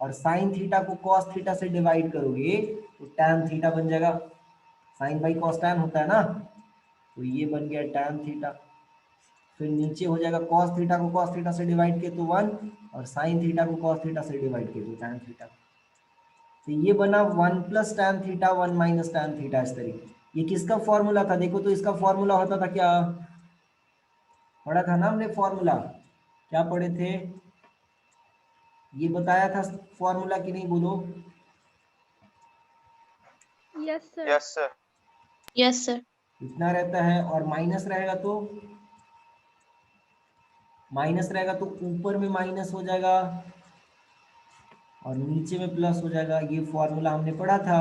और sin थीटा को cos थीटा से डिवाइड करोगे तो tan थीटा बन जाएगा। sin बाई cos tan होता है ना, तो ये बन गया tan थीटा। फिर नीचे हो जाएगा cos थीटा को cos थीटा से डिवाइड किए तो 1, और sin थीटा को cos थीटा से डिवाइड किए तो tan थीटा। तो ये बना 1 plus tan theta 1 minus tan theta, इस तरीके। ये किसका फॉर्मूला था? देखो तो इसका फॉर्मूला होता था क्या? पढ़ा था ना हमने फॉर्मूला, क्या पढ़े थे? ये बताया था फॉर्मूला कि नहीं, बोलो। Yes sir. Yes, sir. Yes, sir. इतना रहता है, और माइनस रहेगा तो ऊपर में माइनस हो जाएगा और नीचे में प्लस हो जाएगा। ये फॉर्मूला हमने पढ़ा था,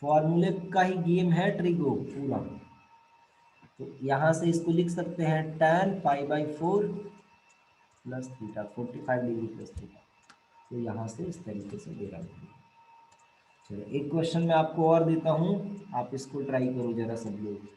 फॉर्मूले का ही गेम है ट्रिगो पूरा। तो यहाँ से इसको लिख सकते हैं tan pi by 4 plus theta 45 degree plus theta. तो यहाँ से इस तरीके से दे रहा है। चलो एक क्वेश्चन मैं आपको और देता हूँ, आप इसको ट्राई करो जरा सब लोग।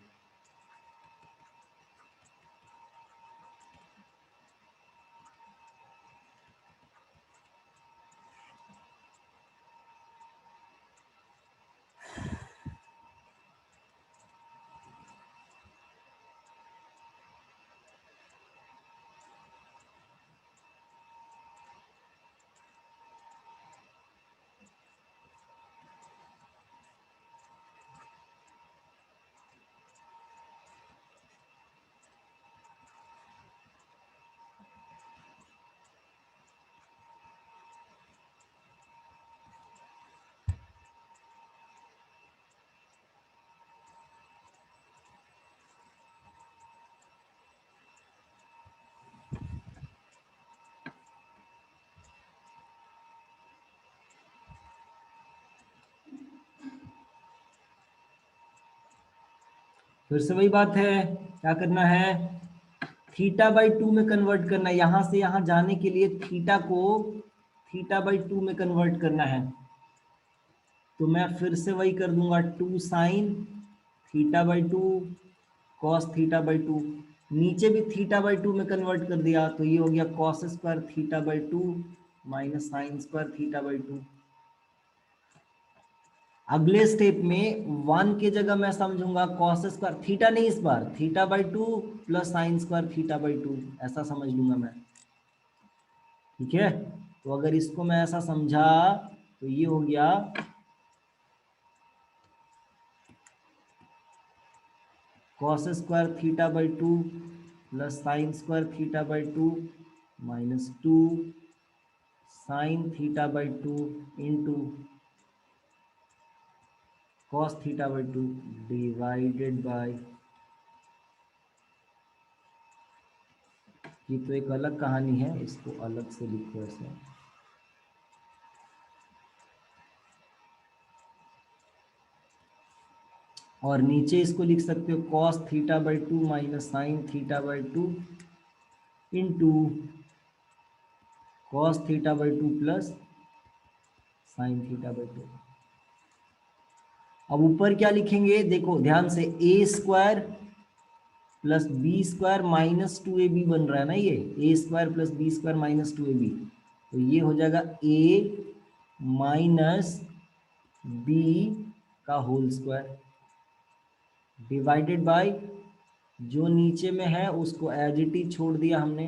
फिर से वही बात है, क्या करना है, थीटा बाई 2 में कन्वर्ट करना है। यहां से यहां जाने के लिए थीटा को थीटा बाई 2 में कन्वर्ट करना है। तो मैं फिर से वही कर दूंगा, 2 sine theta by 2 cos theta by 2। नीचे भी थीटा बाई 2 में कन्वर्ट कर दिया, तो ये हो गया cos square theta by 2 minus sine square theta by 2। अगले स्टेप में 1 के जगह मैं समझूंगा कॉस स्क्वायर थीटा नहीं, इस बार theta by 2 plus sine square theta by 2, ऐसा समझ लूंगा मैं। ठीक है, तो अगर इसको मैं ऐसा समझा तो ये हो गया cos square theta by 2 plus sine square theta by 2 minus 2 sine theta by 2 into cos theta by 2 divided by, ये तो एक अलग कहानी है, इसको अलग से लिखो ऐसे। और नीचे इसको लिख सकते हो cos theta by 2 minus sine theta by 2 into cos theta by 2 plus sine theta by 2। अब ऊपर क्या लिखेंगे, देखो ध्यान से, A square plus B square minus 2ab बन रहा है ना, ये A square plus B square minus 2ab, तो ये हो जाएगा ए माइनस बी का होल स्क्वायर डिवाइडेड बाय, जो नीचे में है उसको एज इट इज छोड़ दिया हमने,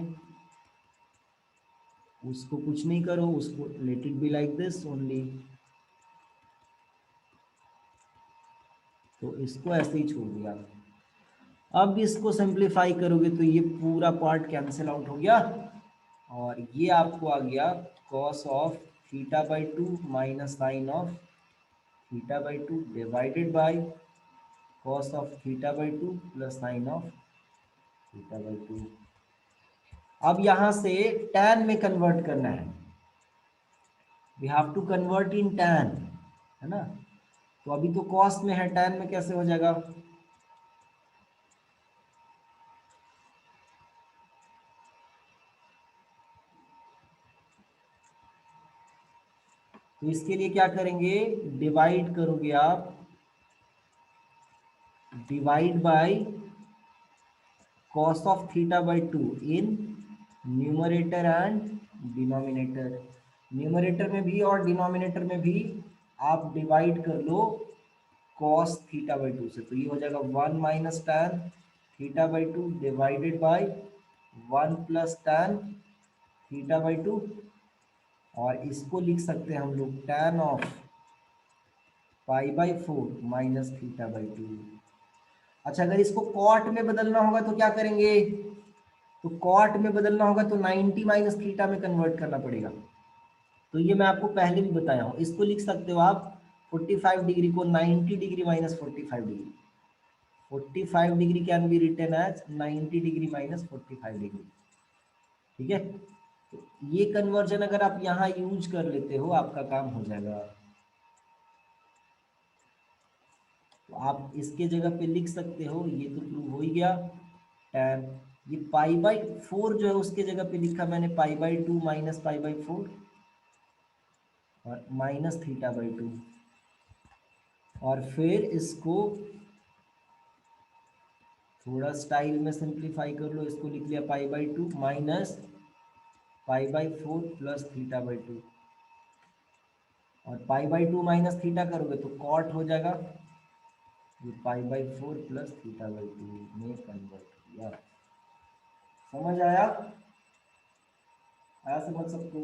उसको कुछ नहीं करो, उसको let it be like this only, तो इसको ऐसे ही छोड़ दिया। अब इसको सिंप्लीफाई करोगे तो ये पूरा पार्ट कैंसिल आउट हो गया, और ये आपको आ गया cos of theta by 2 minus sine of theta by 2 divided by cos of theta by 2 plus sine of theta by 2। अब यहां से tan में कन्वर्ट करना है, we have to convert in tan, है ना। तो अभी तो कॉस में है, tan में कैसे हो जाएगा, तो इसके लिए क्या करेंगे, डिवाइड करोगे आप, divide by cos of theta by 2 in numerator and denominator. Numerator में भी और डिनोमिनेटर में भी आप डिवाइड कर लो cos थीटा बाई 2 से, तो ये हो जाएगा 1 minus tan theta by 2 divided by 1 plus tan theta by 2, और इसको लिख सकते हैं हम लोग tan of pi by 4 minus theta by 2। अच्छा, अगर इसको कॉट में बदलना होगा तो क्या करेंगे, तो कॉट में बदलना होगा तो 90 माइनस थीटा में कन्वर्ट करना पड़ेगा। तो ये मैं आपको पहले भी बताया हूँ, इसको लिख सकते हो आप 45 डिग्री को 90 degree minus 45 degree, 45 degree can be written as 90 degree minus 45 degree. ठीक है, तो ये कन्वर्जन अगर आप यहाँ यूज कर लेते हो आपका काम हो जाएगा। तो आप इसके जगह पे लिख सकते हो, ये तो प्रूव हो ही गया, tan ये पाई बाई 4 जो है उसके जगह पे लिखा मैंने pi by 2 minus pi by 4 और माइनस थीटा बाई 2। और फिर इसको थोड़ा स्टाइल में सिंप्लीफाई कर लो, इसको लिख लिया pi by 2 minus pi by 4 plus theta by 2। और पाई बाई 2 माइनस थीटा करोगे तो कॉट हो जाएगा, ये पाई बाई 4 प्लस थीटा बाई 2 में कन्वर्ट किया। समझ आया? आया समझ सबको?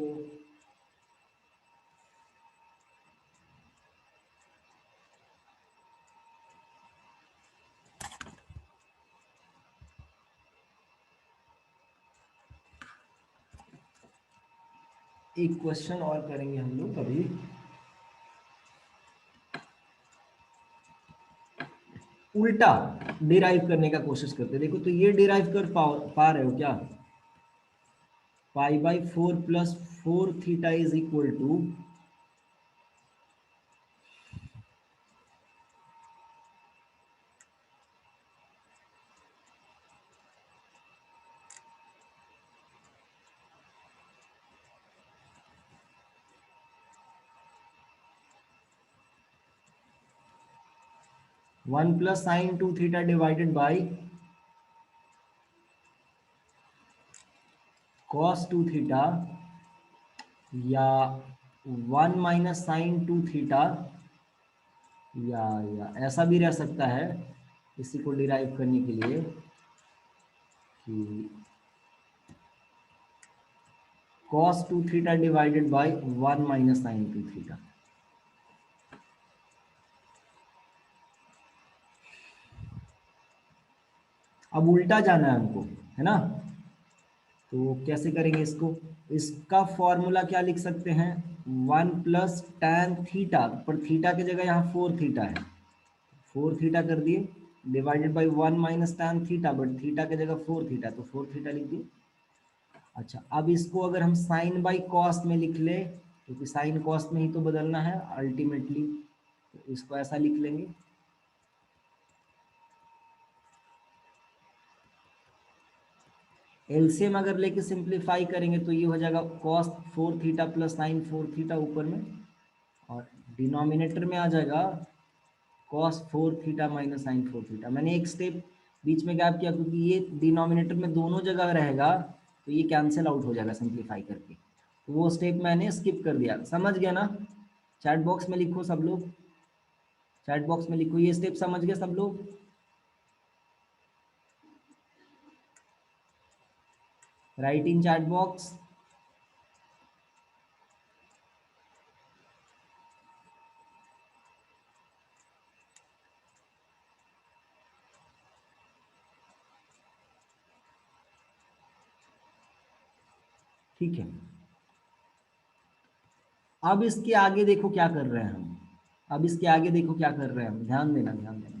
एक क्वेश्चन और करेंगे हम लोग अभी। उल्टा डिराइव करने का कोशिश करते हैं। देखो तो ये डिराइव कर पा रहे हो क्या? Pi by 4 plus 4 theta is equal to 1 plus sine 2 theta divided by cos 2 theta, या 1 माइनस साइन 2 थीटा, या ऐसा भी रह सकता है इसी को डिराइव करने के लिए कि cos 2 theta divided by 1 minus sine 2 theta. अब उल्टा जाना है हमको, है ना? तो कैसे करेंगे इसको? इसका फॉर्मूला क्या लिख सकते हैं? 1 प्लस टैन थीटा, पर थीटा की जगह यहाँ 4 थीटा है, 4 थीटा कर दिए, divided by 1 minus tan theta, but theta की जगह 4 थीटा, तो 4 थीटा लिख दिए। अच्छा, अब इसको अगर हम साइन बाई कॉस में लिख ले, क्योंकि साइन कॉस में ही तो बदलना है अल्टीमेटली, तो इसको ऐसा लिख लेंगे। एलसीएम अगर लेके सिंप्लीफाई करेंगे तो ये हो जाएगा cos 4 theta plus sine 4 theta ऊपर में, और डिनोमिनेटर में आ जाएगा cos 4 theta minus sine 4 theta. मैंने एक स्टेप बीच में गैप किया क्योंकि ये डिनोमिनेटर में दोनों जगह रहेगा तो ये कैंसिल आउट हो जाएगा सिंप्लीफाई करके, तो वो स्टेप मैंने स्किप कर दिया। समझ गया ना? चैट बॉक्स में लिखो सब लोग, चैट बॉक्स में लिखो ये स्टेप समझ गए सब लोग? राइट इन चैट बॉक्स। ठीक है, अब इसके आगे देखो क्या कर रहे हैं हम। अब इसके आगे देखो क्या कर रहे हैं हम, ध्यान देना ध्यान देना ध्यान देना।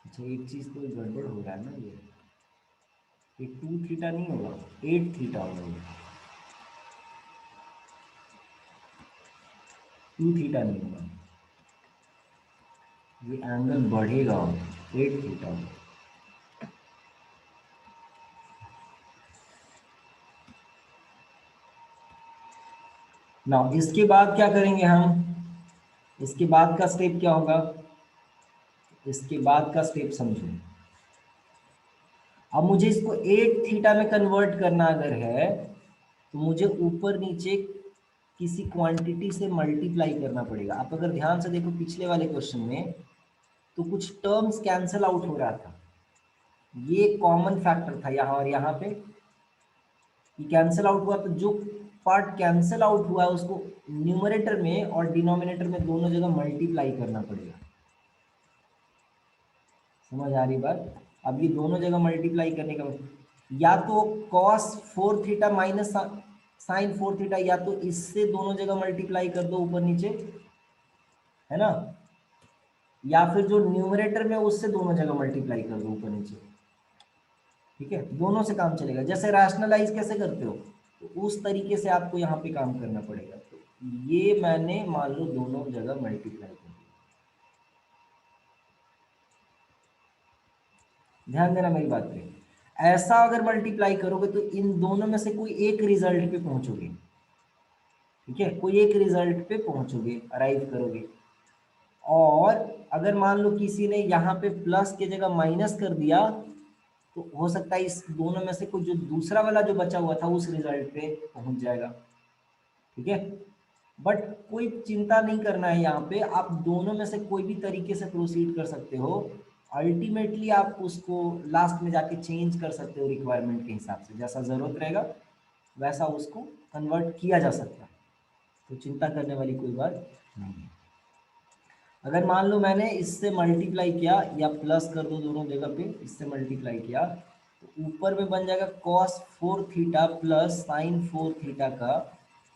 अच्छा, एक चीज तो गड़बड़ हो रहा है ना, ये 2 थीटा नहीं होगा, 8 थीटा होगा, ये 2 थीटा नहीं होगा, ये एंगल बढ़ेगा 8 थीटा होगा। ना इसके बाद क्या करेंगे हम? इसके बाद का स्टेप क्या होगा? इसके बाद का स्टेप समझो। अब मुझे इसको 8 थीटा में कन्वर्ट करना अगर है तो मुझे ऊपर नीचे किसी क्वांटिटी से मल्टीप्लाई करना पड़ेगा। आप अगर ध्यान से देखो पिछले वाले क्वेश्चन में तो कुछ टर्म्स कैंसिल आउट हो रहा था, ये कॉमन फैक्टर था यहाँ और यहाँ पे, ये कैंसिल आउट हुआ, तो जो पार्ट कैंसिल आउट हुआ है उसको न्यूमरेटर में और डिनोमिनेटर में दोनों जगह मल्टीप्लाई करना पड़ेगा। समझ आ रही बात? अब ये दोनों जगह मल्टीप्लाई करने का या तो cos 4 theta minus sine 4 theta, या तो इससे दोनों जगह मल्टीप्लाई कर दो ऊपर नीचे, है ना? या फिर जो न्यूमरेटर में उससे दोनों जगह मल्टीप्लाई कर दो ऊपर नीचे। ठीक है, दोनों से काम चलेगा। जैसे रैशनलाइज कैसे करते हो तो उस तरीके से आपको यहाँ पे काम करना पड़ेगा। तो ये मैंने मान लो दोनों जगह मल्टीप्लाई कर दिया, ध्यान देना मेरी बात पे। ऐसा अगर मल्टीप्लाई करोगे तो इन दोनों में से कोई एक रिजल्ट पे पहुंचोगे, ठीक है, कोई एक रिजल्ट पे पहुंचोगे, अराइव करोगे। और अगर मान लो किसी ने यहाँ पे प्लस के जगह माइनस कर दिया तो हो सकता है इस दोनों में से कोई जो दूसरा वाला जो बचा हुआ था उस रिजल्ट पे पहुंच जाएगा, ठीक है। बट कोई चिंता नहीं करना है, यहाँ पे आप दोनों में से कोई भी तरीके से प्रोसीड कर सकते हो। अल्टीमेटली आप उसको लास्ट में जाके चेंज कर सकते हो रिक्वायरमेंट के हिसाब से, जैसा ज़रूरत रहेगा वैसा उसको कन्वर्ट किया जा सकता है, तो चिंता करने वाली कोई बात नहीं है। अगर मान लो मैंने इससे मल्टीप्लाई किया या प्लस कर दो दोनों जगह पे, इससे मल्टीप्लाई किया तो ऊपर में बन जाएगा cos 4 theta plus sine 4 theta का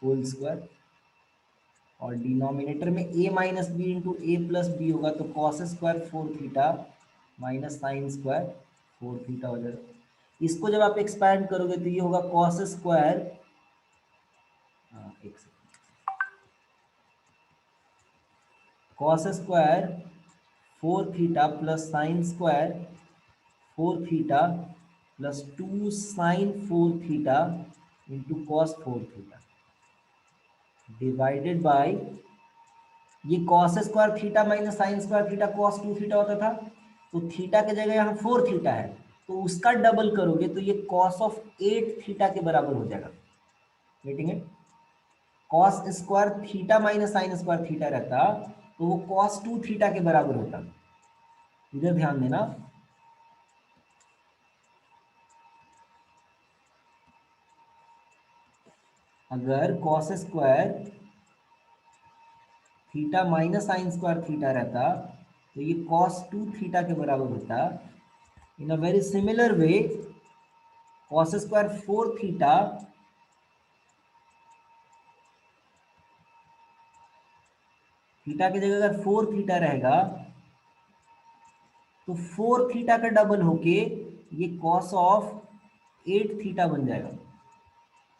होल स्क्वायर, और डिनोमिनेटर में a minus B into A plus B होगा तो cos square 4 theta minus sine square 4 theta हो जाएगा। इसको जब आप एक्सपैंड करोगे तो ये होगा cos स्क्वायर, एक second, cos square 4 theta plus sine square 4 theta plus 2 sine 4 theta into cos 4 theta divided by, ये cos square theta minus sine square theta cos 2 theta होता था, तो थीटा की जगह यहाँ 4 थीटा है तो उसका डबल करोगे तो ये cos ऑफ 8 थीटा के बराबर हो जाएगा। Getting it? cos square theta minus sine square theta रहता तो वो cos 2 थीटा के बराबर होता। इधर ध्यान देना, अगर cos square theta minus sine square theta रहता तो ये cos 2 थीटा के बराबर होता। In a very similar way cos square 4 theta theta की जगह अगर 4 थीटा रहेगा तो 4 थीटा का डबल होके ये cos ऑफ 8 थीटा बन जाएगा।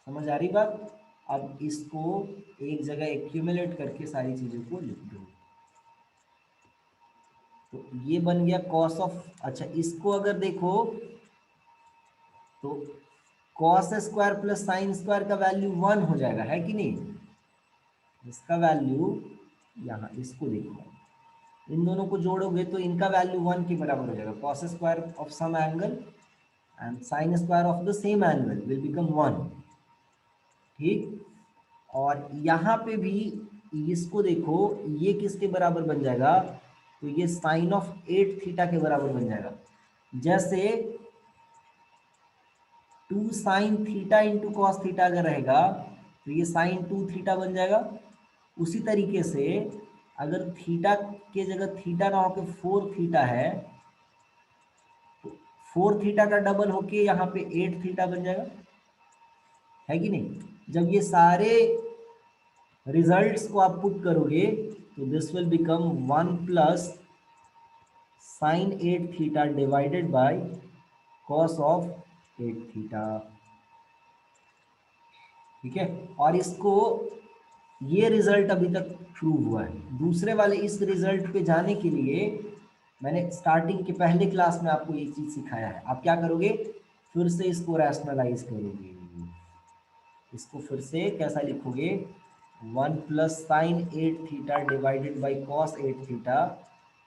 समझ आ रही बात? अब इसको एक जगह एक्यूमुलेट करके सारी चीजों को लिख दो तो ये बन गया cos ऑफ, अच्छा इसको अगर देखो तो cos square plus sine square का वैल्यू 1 हो जाएगा, है कि नहीं? इसका वैल्यू यहाँ, इसको देखो, इन दोनों को जोड़ोगे तो इनका वैल्यू 1 के बराबर हो जाएगा। cos square of some angle and sine square of the same angle will become 1, ठीक। और यहाँ पे भी इसको देखो, ये किसके बराबर बन जाएगा? तो ये साइन ऑफ 8 थीटा के बराबर बन जाएगा। जैसे 2 sine theta into cos theta अगर रहेगा तो ये साइन 2 थीटा बन जाएगा। उसी तरीके से अगर थीटा के जगह थीटा ना होकर 4 थीटा है तो 4 थीटा का डबल होके यहाँ पे 8 थीटा बन जाएगा, है कि नहीं? जब ये सारे रिजल्ट्स को आप पुट करोगे तो this will become 1 plus sine 8 theta divided by cos of 8 theta, ठीक है। और इसको, ये रिजल्ट अभी तक प्रूव हुआ है। दूसरे वाले इस रिजल्ट पे जाने के लिए मैंने स्टार्टिंग के पहले क्लास में आपको ये चीज सिखाया है। आप क्या करोगे? फिर से इसको रैशनलाइज करोगे, इसको फिर से कैसा लिखोगे? 1 plus sine 8 theta divided by cos 8 theta,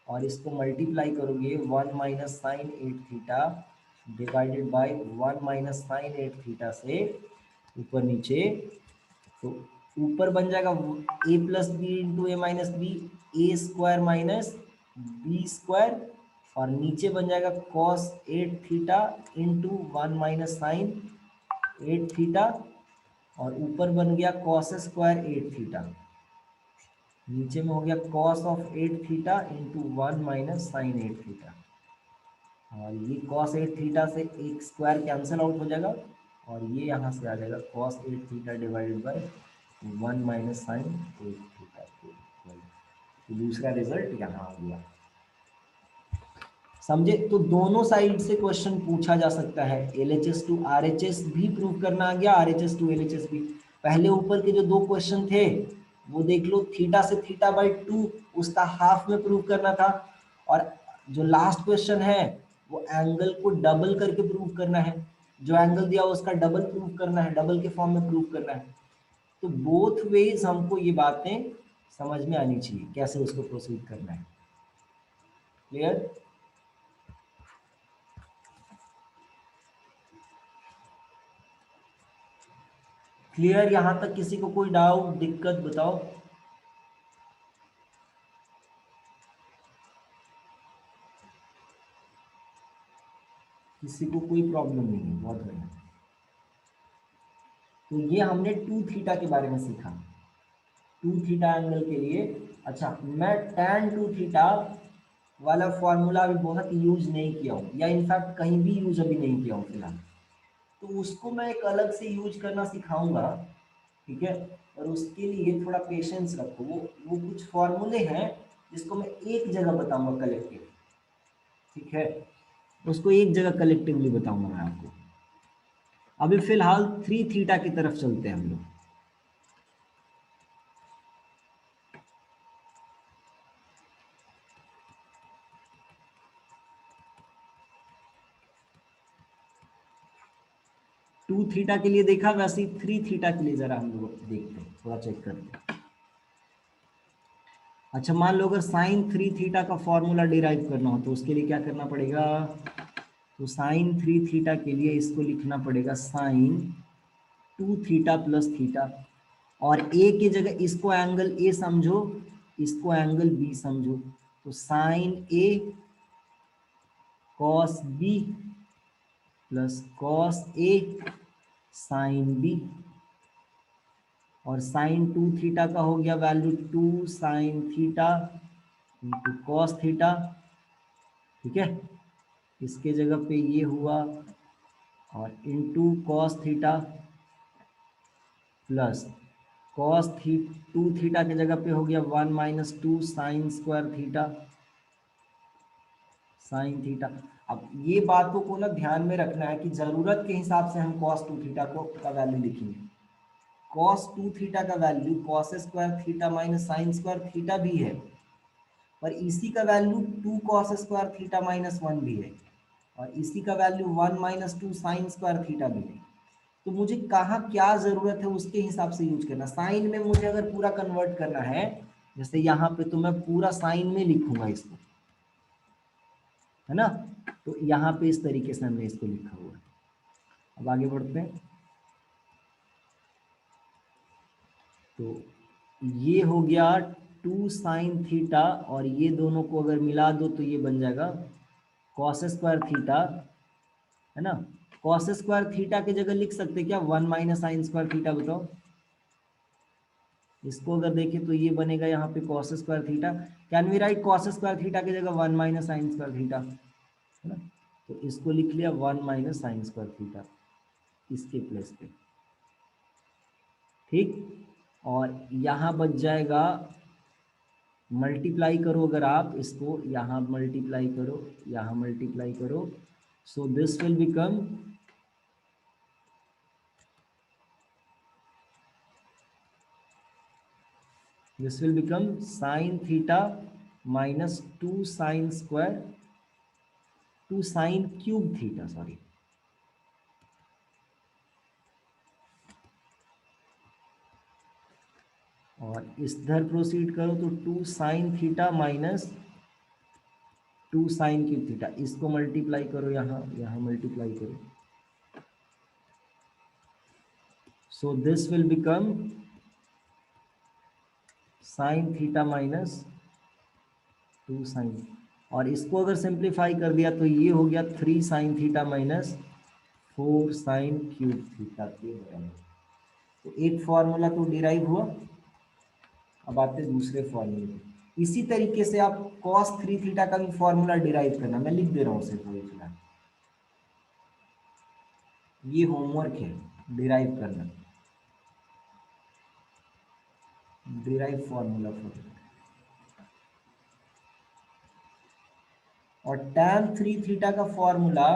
और इसको मल्टीप्लाई करोगे 1 minus sine 8 theta divided by 1 minus sine 8 theta से ऊपर नीचे, तो ऊपर बन जाएगा a plus B into A minus B, A square minus B square, और नीचे बन जाएगा cos 8 theta into 1 minus sine 8 theta, और ऊपर बन गया कॉस स्क्वायर 8 थीटा, नीचे में हो गया cos of 8 theta into 1 minus sine 8 theta, और ये कॉस 8 थीटा से एक स्क्वायर कैंसिल आउट हो जाएगा, और ये यहाँ से आ जाएगा cos 8 theta divided by 1 minus sine 8 theta. तो दूसरा रिजल्ट यहाँ आ गया। समझे? तो दोनों साइड से क्वेश्चन पूछा जा सकता है। LHS टू RHS भी प्रूव करना आ गया, RHS टू LHS भी। पहले ऊपर के जो दो क्वेश्चन थे वो देख लो, थीटा से थीटा बाई 2 उसका हाफ में प्रूव करना था, और जो लास्ट क्वेश्चन है वो एंगल को डबल करके प्रूव करना है, जो एंगल दिया उसका डबल प्रूव करना है, डबल के फॉर्म में प्रूव करना है। तो बोथ वेज हमको ये बातें समझ में आनी चाहिए कैसे उसको प्रोसीड करना है। क्लियर? क्लियर? यहां तक किसी को कोई डाउट दिक्कत बताओ? किसी को कोई प्रॉब्लम नहीं है? बहुत बढ़िया। तो ये हमने 2 थीटा के बारे में सीखा, 2 थीटा एंगल के लिए। अच्छा, मैं tan 2 थीटा वाला फॉर्मूला अभी बहुत यूज नहीं किया हूँ, या इनफैक्ट कहीं भी यूज अभी नहीं किया हूँ फिलहाल, तो उसको मैं एक अलग से यूज करना सिखाऊंगा, ठीक है? और उसके लिए थोड़ा पेशेंस रखो। वो कुछ फॉर्मूले हैं जिसको मैं एक जगह बताऊंगा कलेक्टिव, ठीक है? उसको एक जगह कलेक्टिवली बताऊंगा मैं आपको। अभी फिलहाल 3 थीटा की तरफ चलते हैं हम लोग। टू थीटा के लिए देखा, वैसे ही 3 थीटा के लिए जरा हम लोग देखते हैं, थोड़ा चेक करते हैं। अच्छा, मान लो अगर साइन 3 थीटा का फॉर्मूला डिराइव करना हो तो उसके लिए क्या करना पड़ेगा? तो साइन 3 थीटा के लिए इसको लिखना पड़ेगा साइन 2 थीटा प्लस थीटा, और ए की जगह इसको एंगल ए समझो, इसको एंगल बी समझो। तो sign A cos B plus cos A sine B, और साइन 2 थीटा का हो गया value 2 sine theta into cos theta, ठीक है? इसके जगह पे ये हुआ, और into cos theta plus cos 2 theta की जगह पे हो गया 1 minus 2 sine square theta sine theta. अब ये बातों को ना ध्यान में रखना है कि जरूरत के हिसाब से हम कॉस 2 थीटा का वैल्यू लिखेंगे। कॉस 2 थीटा का value cos square theta minus sine square theta भी है, पर इसी का value 2 cos square theta minus 1 भी है, और इसी का value 1 minus 2 sine square theta भी है। तो मुझे कहाँ क्या जरूरत है उसके हिसाब से यूज करना। साइन में मुझे अगर पूरा कन्वर्ट करना है, जैसे यहाँ पे, तो मैं पूरा साइन में लिखूंगा इसको, है ना? तो यहाँ पे इस तरीके से हमने इसको लिखा हुआ है। अब आगे बढ़ते हैं। तो ये हो गया 2 साइन थीटा, और ये दोनों को अगर मिला दो तो ये बन जाएगा कॉस स्क्वायर थीटा, है ना? कॉस स्क्वायर थीटा की जगह लिख सकते क्या 1 माइनस साइन स्क्वायर थीटा? बताओ। इसको अगर देखें तो ये बनेगा यहाँ पे cos square theta. Can we write cos square theta की जगह 1 माइनस साइन स्क्वायर थीटा, है ना? तो इसको लिख लिया 1 माइनस साइन स्क्वायर थीटा इसके प्लेस पे, ठीक? और यहाँ बच जाएगा, मल्टीप्लाई करो अगर आप इसको, यहाँ मल्टीप्लाई करो, यहाँ मल्टीप्लाई करो, so this will become sine theta minus 2 sine square 2 sine cube theta, sorry, और इधर प्रोसीड करो तो 2 sine theta minus 2 sine cube theta, इसको मल्टीप्लाई करो, यहाँ यहाँ मल्टीप्लाई करो, so this will become sine theta minus 2 sine, और इसको अगर सिंप्लीफाई कर दिया तो ये हो गया 3 sine theta minus 4 sine cube theta के बराबर। तो एक फॉर्मूला तो डिराइव हुआ। अब आते हैं दूसरे फॉर्मूले पे। इसी तरीके से आप cos 3 थीटा का भी फॉर्मूला डिराइव करना, मैं लिख दे रहा हूँ उसे थोड़ी फिलहाल, ये होमवर्क है डिराइव करना, डिराइव फॉर्मूला फॉर। और tan 3 थीटा का फॉर्मूला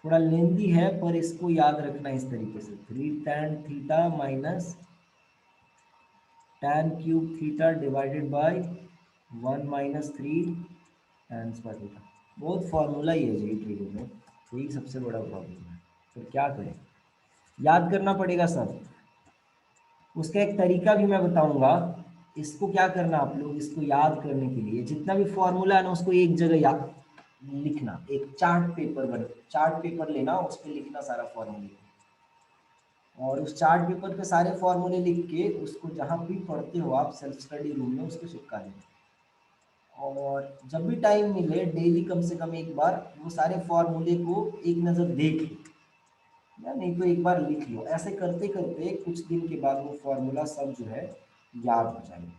थोड़ा लेंदी है, पर इसको याद रखना इस तरीके से, 3 tan theta minus tan cube theta divided by 1 minus 3 tan square theta. बहुत फॉर्मूला ही है जी ट्रिगो में, यही सबसे बड़ा प्रॉब्लम है। तो क्या करें, याद करना पड़ेगा सब। उसका एक तरीका भी मैं बताऊंगा। इसको क्या करना आप लोग, इसको याद करने के लिए जितना भी फॉर्मूला है ना उसको एक जगह याद लिखना, एक चार्ट पेपर लेना, उस पर लिखना सारा फॉर्मूले, और उस चार्ट पेपर पे सारे फॉर्मूले लिख के उसको जहाँ भी पढ़ते हो आप सेल्फ स्टडी रूम में उसको चिपका देना। और जब भी टाइम मिले डेली कम से कम एक बार वो सारे फॉर्मूले को एक नज़र देख लो, या नहीं तो एक बार लिख लो। ऐसे करते करते कुछ दिन के बाद वो फॉर्मूला सब जो है याद हो जाएगा।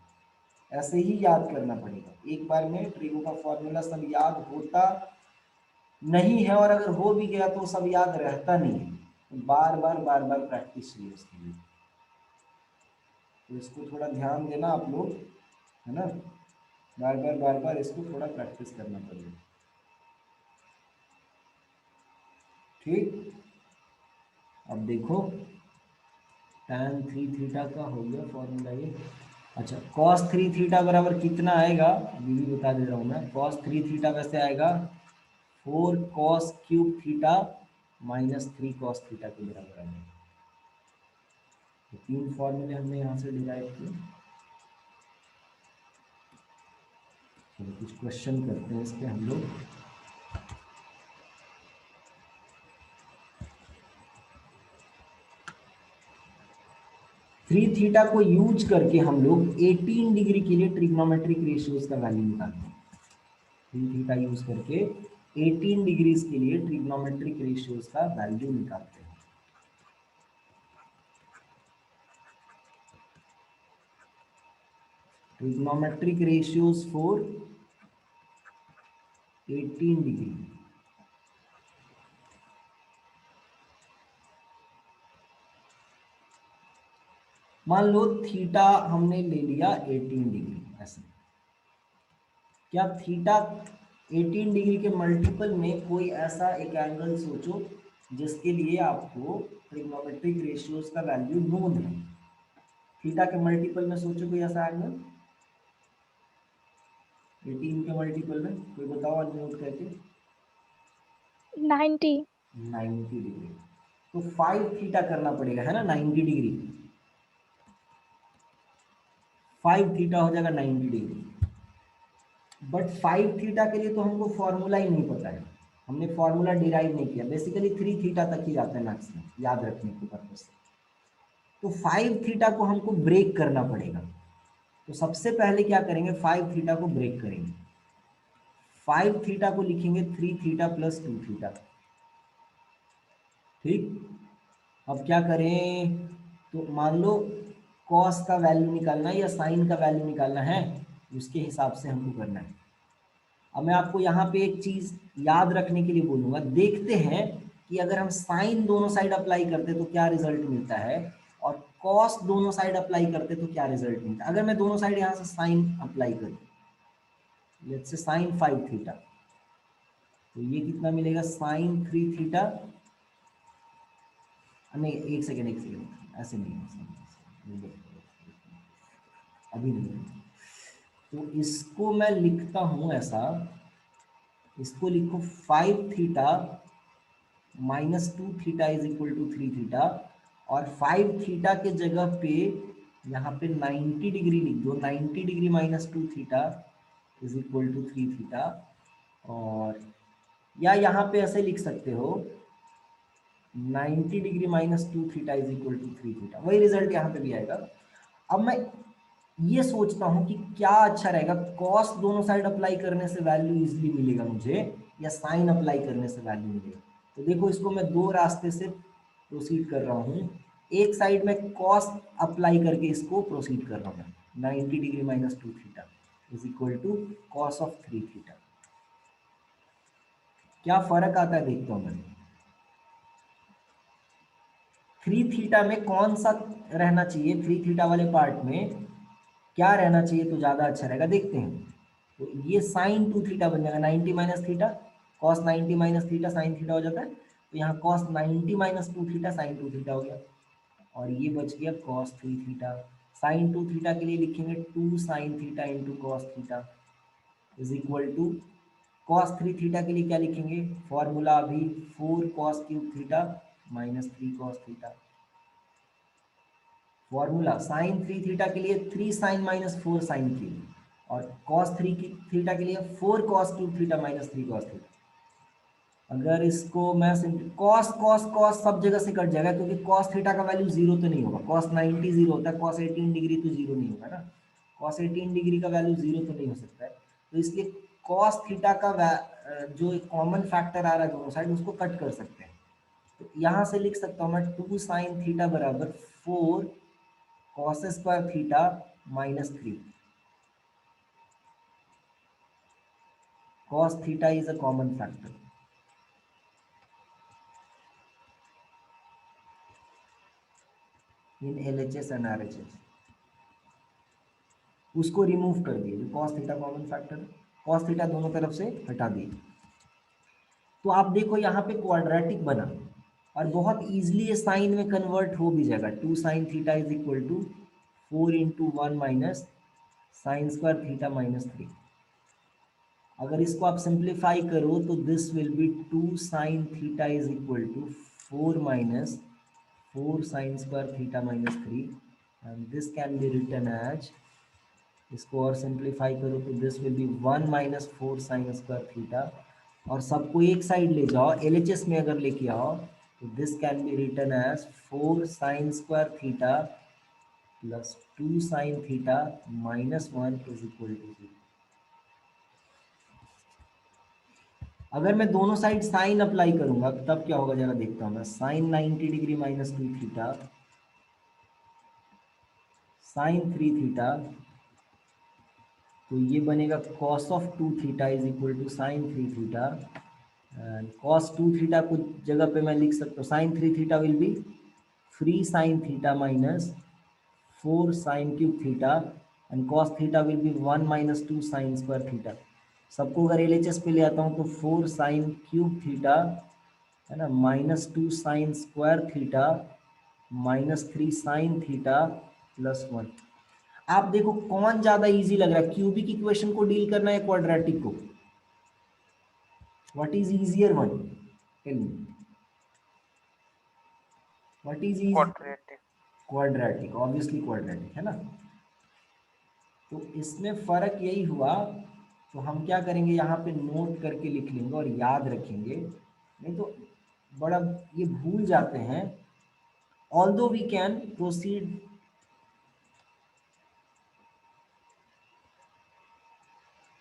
ऐसे ही याद करना पड़ेगा, एक बार में ट्रिगो का फॉर्मूला सब याद होता नहीं है, और अगर हो भी गया तो सब याद रहता नहीं है। तो बार बार प्रैक्टिस चाहिए उसके लिए। तो इसको थोड़ा ध्यान देना आप लोग, है ना, बार बार इसको थोड़ा प्रैक्टिस करना पड़ेगा। ठीक, अब देखो tan 3 थीटा का हो गया फॉर्मूला ये। अच्छा, cos 3 थीटा बराबर कितना आएगा, अभी भी बता दे रहा हूँ मैं। cos 3 थीटा वैसे आएगा 4 cos cube theta minus 3 cos theta के बराबर आएगा। तो 3 फॉर्मूले हमने यहाँ से डिराइव किए। चलो कुछ क्वेश्चन करते हैं इस पे हम लोग। थ्री थीटा को यूज करके हम लोग 18 डिग्री के लिए ट्रिग्नोमेट्रिक रेशियोज का वैल्यू निकालते हैं। थ्री थीटा यूज करके 18 डिग्रीज के लिए ट्रिग्नोमेट्रिक रेशियोज का वैल्यू निकालते हैं। Trigonometric ratios for 18 degree. मान लो थीटा हमने ले लिया 18 डिग्री, ऐसे। क्या थीटा 18 डिग्री के मल्टीपल में कोई ऐसा एक एंगल सोचो जिसके लिए आपको ट्रिग्नोमेट्रिक रेशियोज का वैल्यू नोन है। थीटा के मल्टीपल में सोचो कोई ऐसा एंगल 18 के मल्टीपल में, कोई बताओ नोट करके। 90 डिग्री। तो 5 थीटा करना पड़ेगा, है ना, 90 डिग्री। 5 थीटा हो जाएगा 90 डिग्री। बट 5 थीटा के लिए तो हमको फॉर्मूला ही नहीं पता है, हमने फॉर्मूला डिराइव नहीं किया। बेसिकली 3 थीटा तक ही जाता है मैक्सिमम, याद रखने के पर्पज से। तो 5 थीटा को हमको ब्रेक करना पड़ेगा। तो सबसे पहले क्या करेंगे, 5 थीटा को ब्रेक करेंगे। 5 थीटा को लिखेंगे 3 थीटा प्लस 2 थीटा। ठीक, अब क्या करें, तो मान लो कॉस का वैल्यू निकालना है या साइन का वैल्यू निकालना है, उसके हिसाब से हमको करना है। अब मैं आपको यहाँ पे एक चीज याद रखने के लिए बोलूंगा, देखते हैं कि अगर हम साइन दोनों साइड अप्लाई करते तो क्या रिजल्ट मिलता है, और कॉस दोनों साइड अप्लाई करते तो क्या रिजल्ट मिलता है। अगर मैं दोनों साइड यहाँ से साइन अप्लाई करूँ, लेट्स से साइन 5 थीटा, तो ये कितना मिलेगा, साइन 3 थीटा। नहीं, एक सेकेंड, ऐसे नहीं, अभी नहीं। तो इसको मैं लिखता हूं ऐसा, इसको लिखो 5 theta minus 2 theta is equal to 3 theta, और 5 थीटा के जगह पे यहाँ पे 90 डिग्री लिख दो। 90 degree minus 2 theta is equal to 3 theta. और या यहाँ पे ऐसे लिख सकते हो 90 degree minus 2 theta is equal to 3 theta, वही रिजल्ट यहाँ पे भी आएगा। अब मैं ये सोचता हूँ कि क्या अच्छा रहेगा, कॉस दोनों साइड अप्लाई करने से वैल्यू इजीली मिलेगा मुझे, या साइन अप्लाई करने से वैल्यू मिलेगा। तो देखो इसको मैं दो रास्ते से प्रोसीड कर रहा हूँ। एक साइड में कॉस अप्लाई करके इसको प्रोसीड कर रहा हूँ, 90 degree minus 2 theta is equal to cos of 3 theta. क्या फर्क आता है देखता हूँ मैं। 3 थीटा में कौन सा रहना चाहिए, 3 थीटा वाले पार्ट में क्या रहना चाहिए तो ज़्यादा अच्छा रहेगा, देखते हैं। तो ये साइन 2 थीटा बन जाएगा, 90 minus theta, cos 90 minus theta sine theta हो जाता है। तो यहाँ cos 90 minus 2 theta sign 2 theta हो गया, और ये बच गया कॉस 3 थीटा। साइन 2 थीटा के लिए लिखेंगे 2 sine theta into cos theta is equal to cos 3 theta के लिए क्या लिखेंगे, फॉर्मूला अभी 4 cos cube theta minus 3 cos theta. Formula sine 3 theta के लिए 3 साइन माइनस 4 साइन क्यूब, और कॉस 3 थीटा के लिए 4 cos cube theta minus 3 cos theta. अगर इसको मैं सिंपली कॉस कॉस कॉस सब जगह से कट जाएगा, क्योंकि कॉस थीटा का वैल्यू जीरो तो नहीं होगा, कॉस 90 जीरो होता है, कॉस 18 डिग्री तो जीरो नहीं होगा ना, कॉस 18 डिग्री का वैल्यू जीरो तो नहीं हो सकता है। तो इसलिए कॉस थीटा का जो कॉमन फैक्टर आ रहा है दोनों साइड, उसको कट कर सकते हैं। तो यहाँ से लिख सकता हूँ मैं 2 साइन थीटा बराबर 4 cos square theta minus 3। cos theta is a common factor. In LHS and RHS उसको रिमूव कर दिए, cos theta common factor, cos theta दोनों तरफ से हटा दिए। तो आप देखो यहाँ पे क्वाड्रेटिक बना और बहुत इजीली ये साइन में कन्वर्ट हो भी जाएगा। 2 sine theta is equal to 4 into 1 minus sine square theta minus 3। अगर इसको आप सिंप्लीफाई करो तो this will be 2 sine theta is equal to 4 minus 4 sine square theta minus 3, and this can be written as, इसको और simplify करो तो this will be 1 minus 4 sine square theta, और सबको एक साइड ले जाओ, एलएचएस में अगर लेके आओ तो this can be written as 4 sine square theta plus 2 sine theta minus 1 is equal to 0। अगर मैं दोनों साइड साइन अप्लाई करूंगा तब क्या होगा जरा देखता हूं मैं। Sine 90 degree minus 2 theta, sine 3 theta, तो ये बनेगा cos of 2 theta is equal to sine 3 theta, and cos 2 theta कुछ जगह पे मैं लिख सकता हूँ, sine 3 theta will be 3 sine theta minus 4 sine cube theta, and cos theta will be 1 minus 2 sine square theta. सबको अगर एलएचएस पे ले आता हूँ तो 4 साइन क्यूब थीटा है ना minus 2 sine square theta minus 3 sine theta plus 1। आप देखो कौन ज्यादा इजी लग रहा है, क्यूबिक इक्वेशन को डील करना है क्वाड्रेटिक को? What is easier one, tell me, what is easy? Quadratic. Quadratic, obviously quadratic है ना। तो इसमें फर्क यही हुआ, तो हम क्या करेंगे यहाँ पे नोट करके लिख लेंगे और याद रखेंगे, नहीं तो बड़ा ये भूल जाते हैं। Although we can proceed,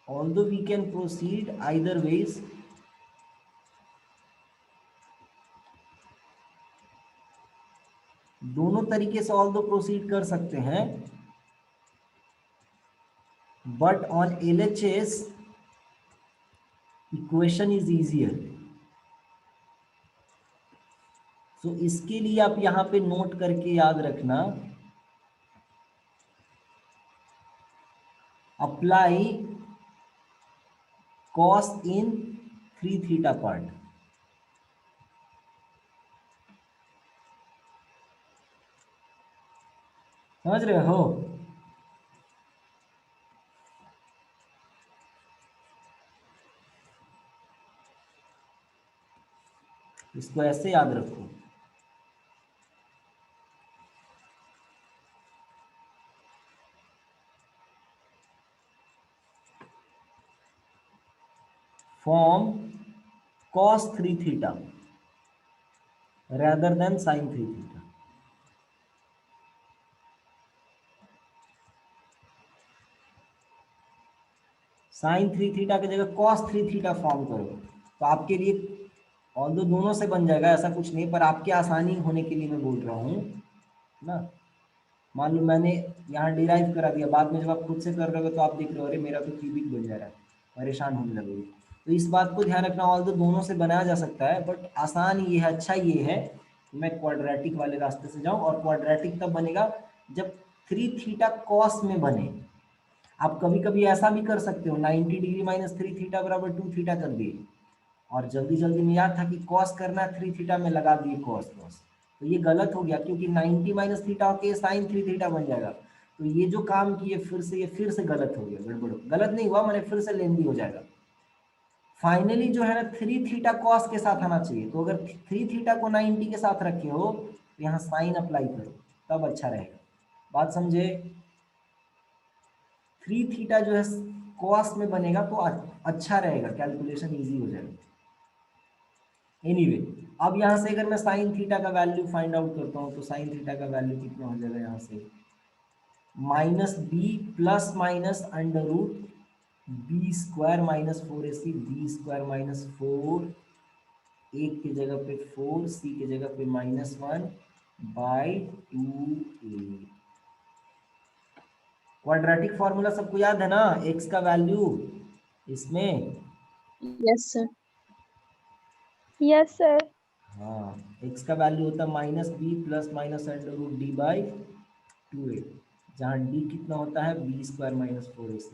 although we can proceed either ways, दोनों तरीके से ऑल्दो प्रोसीड कर सकते हैं, but on LHS equation is easier. So इसके लिए आप यहां पे नोट करके याद रखना, apply cos in 3 theta part. समझ रहे हो? इसको ऐसे याद रखो, form cos 3 theta rather than sin 3 theta। Sine 3 theta की जगह cos 3 थीटा फॉर्म करो तो आपके लिए, ऑल्दो दोनों से बन जाएगा ऐसा कुछ नहीं, पर आपके आसानी होने के लिए मैं बोल रहा हूँ ना। मान लो मैंने यहाँ डिराइव करा दिया, बाद में जब आप खुद से कर रहे हो तो आप देख रहे हो अरे मेरा तो क्यूबिक बन जा रहा है, परेशान होने लगोगे। तो इस बात को ध्यान रखना, ऑल्दो दोनों से बनाया जा सकता है, बट आसान ये है, अच्छा ये है कि मैं क्वाड्रेटिक वाले रास्ते से जाऊँ, और क्वाड्रेटिक तब बनेगा जब 3 थीटा कॉस में बने। आप कभी कभी ऐसा भी कर सकते हो, 90 डिग्री माइनस 3 थीटा बराबर 2 थीटा कर दिए, और जल्दी जल्दी में याद था कि कॉस करना है 3 थीटा में लगा दिए कॉस कॉस, तो ये गलत हो गया, क्योंकि 90 माइनस थीटा होके साइन 3 थीटा बन जाएगा। तो ये जो काम किए फिर से, ये फिर से गलत हो गया, गड़बड़, गलत नहीं हुआ मैंने, फिर से लेंदी हो जाएगा। फाइनली जो है ना 3 थीटा कॉस के साथ आना चाहिए। तो अगर 3 थीटा को 90 के साथ रखे हो तो यहाँ साइन अप्लाई करो, तब अच्छा रहेगा। बात समझे? 3 थीटा जो है कॉस में बनेगा तो अच्छा रहेगा, कैलकुलेशन इजी हो जाएगा। एनीवे अब यहाँ से अगर मैं साइन थीटा का वैल्यू फाइंड आउट करता हूँ तो साइन थीटा का वैल्यू कितना हो जाएगा यहाँ से, minus B plus minus under root B square minus 4ac, B square minus 4, एक की जगह पे 4, सी की जगह पे -1 बाई 2a। क्वाड्रेटिक फॉर्मूला सबको याद है ना, एक्स का वैल्यू इसमें, Yes, sir. Yes sir. हाँ एक्स का वैल्यू होता है minus B plus minus under root d by 2a, जहाँ डी कितना होता है b square minus 4ac,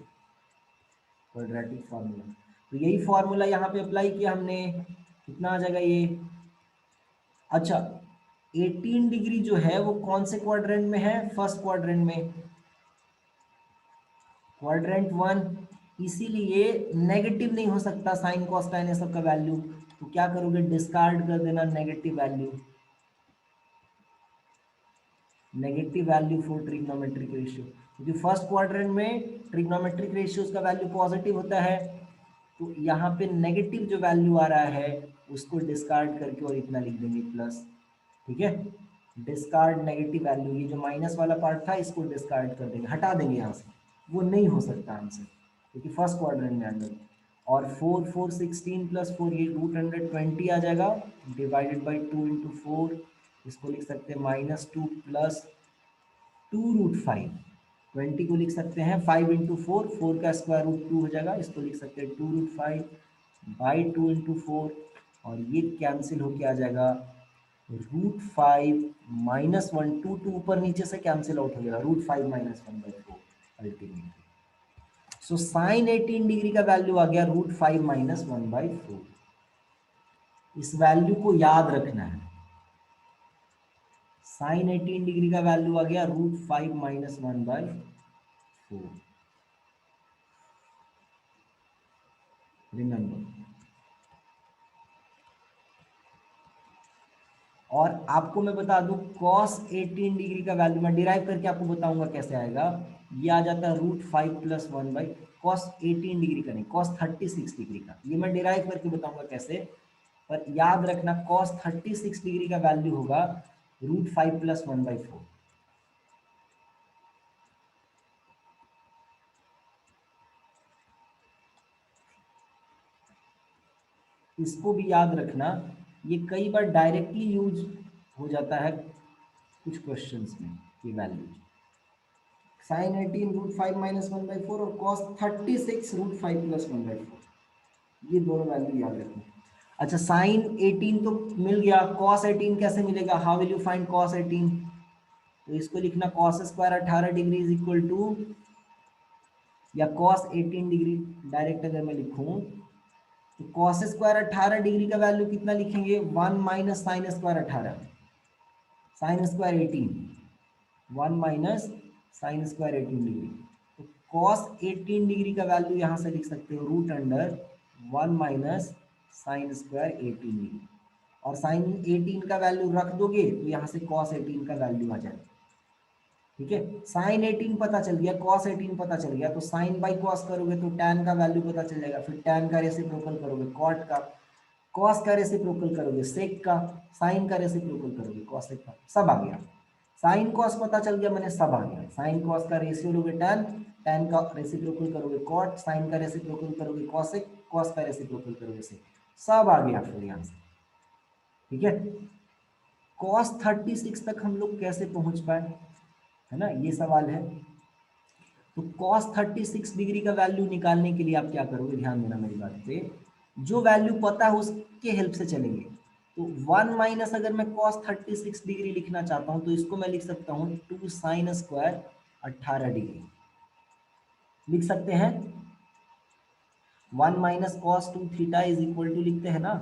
quadratic formula. तो यही फार्मूला यहाँ पे अप्लाई किया हमने, कितना आ जाएगा ये, अच्छा 18 डिग्री जो है वो कौन से क्वाड्रेंट में है, फर्स्ट क्वाड्रेंट में, क्वाड्रेंट 1, इसीलिए नेगेटिव नहीं हो सकता साइन कॉस टाइन ये सब का वैल्यू। तो क्या करोगे, डिस्कार्ड कर देना negative value, negative value for trigonometric ratio, क्योंकि फर्स्ट क्वाड्रेंट में ट्रिग्नोमेट्रिक रेशियोज का वैल्यू पॉजिटिव होता है। तो यहाँ पे नेगेटिव जो वैल्यू आ रहा है उसको डिस्कार्ड करके और इतना लिख देंगे प्लस, ठीक है, डिस्कार्ड नेगेटिव वैल्यू, ये जो माइनस वाला पार्ट था इसको डिस्कार्ड कर देंगे, हटा देंगे यहाँ से, वो नहीं हो सकता आंसर क्योंकि फर्स्ट क्वाड्रेंट में अंदर। और 4 4 16 प्लस 4 ये रूट 120 आ जाएगा, डिवाइडेड बाई 2 इंटू 4, इसको लिख सकते हैं -2 प्लस 2 रूट 5, 20 को लिख सकते हैं 5 इंटू 4, 4 का स्क्वायर रूट 2 हो जाएगा, इसको लिख सकते हैं 2 रूट 5 बाई 2 इंटू 4, और ये कैंसिल होके आ जाएगा रूट 5 -1, 2 2 ऊपर नीचे से कैंसिल आउट हो जाएगा, root 5 -1/4 ultimately. So sine 18 degree का वैल्यू आ गया रूट 5 -1/4। इस वैल्यू को याद रखना है, साइन 18 डिग्री का वैल्यू आ गया रूट 5 -1/4। रिमेंबर, और आपको मैं बता दूं cos 18 डिग्री का वैल्यू मैं डिराइव करके आपको बताऊंगा कैसे आएगा। ये आ जाता है रूट 5 + 1 cos 18 डिग्री का नहीं, cos 36 डिग्री का, ये मैं डिराइव करके बताऊंगा कैसे। पर याद रखना cos 36 डिग्री का वैल्यू होगा रूट 5 + 1/4। इसको भी याद रखना, ये कई बार डायरेक्टली यूज हो जाता है कुछ क्वेश्चंस में, ये वैल्यू साइन 18 रूट 5 -1/4 और cos 36 रूट 5 + 1/4, ये दोनों वैल्यू याद रखना। अच्छा साइन 18 तो मिल गया, cos 18 कैसे मिलेगा, how will you find cos 18, तो इसको लिखना cos square 18 degree is equal to, या cos 18 डिग्री डायरेक्ट अगर मैं लिखूं तो cos स्क्वायर 18 डिग्री का वैल्यू कितना लिखेंगे, 1 minus sine square 18, sine square 18, 1 minus sine square 18 degree. तो cos 18 डिग्री का वैल्यू यहाँ से लिख सकते हो root under 1 minus sine square 18 degree, और साइन 18 का वैल्यू रख दोगे तो यहाँ से cos 18 का वैल्यू आ जाएगा, ठीक है। साइन 18 पता चल गया, cos 18 पता चल गया, तो साइन बाई cos करोगे तो tan का वैल्यू पता चल जाएगा, फिर tan का रेसिप्रोकल करोगे cot का, cos का रेसिप्रोकल करोगे sec का, sin का रेसिप्रोकल करोगे cosec का, सब आ गया। साइन cos पता चल गया, मैंने सब आ गया, साइन cos का रेशियो लोगे tan, tan का रेसिप्रोकल करोगे cot, sin का रेसिप्रोकल करोगे cosec, cos का रेसिप्रोकल करोगे sec, सब आ गया फिर यहाँ से, ठीक है। cos 36 तक हम लोग कैसे पहुंच पाए, है ना, ये सवाल है। तो cos 36 डिग्री का वैल्यू निकालने के लिए आप क्या करोगे, ध्यान देना मेरी बात पे, जो वैल्यू पता है उसके हेल्प से चलेंगे। तो 1 माइनस अगर मैं cos 36 डिग्री लिखना चाहता हूं तो इसको मैं लिख सकता हूं 2 साइन स्क्वायर 18 डिग्री, लिख सकते हैं 1 minus cos 2 theta is equal to, लिखते हैं ना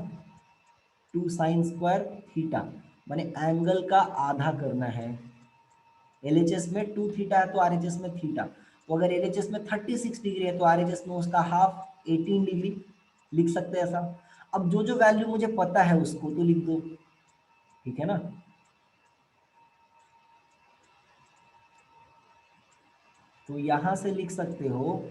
2 साइन स्क्वायर थीटा, माने एंगल का आधा करना है। LHS में 2 थीटा है तो RHS में थीटा, तो अगर LHS में 36 डिग्री है तो RHS में उसका हाफ 18 डिग्री, लिख सकते हैं ऐसा। अब जो जो वैल्यू मुझे पता है उसको तो लिख दो, ठीक है ना। तो यहां से लिख सकते हो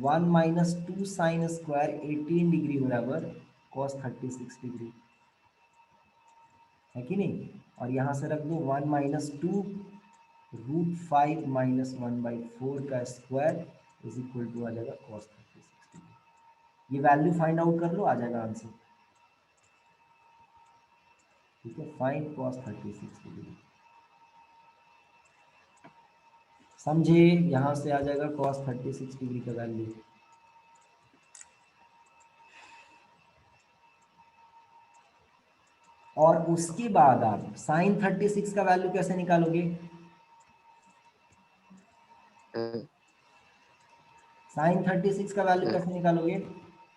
1 माइनस 2 साइन स्क्वायर 18 डिग्री बराबर कॉस 36 डिग्री, है कि नहीं। और यहां से रख दो 1 माइनस 2 रूट 5 माइनस 1/4 का स्क्वायर इज इक्वल टू आ जाएगा कॉस 36 डिग्री। ये वैल्यू फाइंड आउट कर लो, आ जाएगा आंसर, ठीक है। फाइंड कॉस 36 डिग्री, समझे। यहां से आ जाएगा कॉस 36 डिग्री का वैल्यू। और उसके बाद आप साइन 36 का वैल्यू कैसे निकालोगे। साइन 36 का वैल्यू कैसे निकालोगे,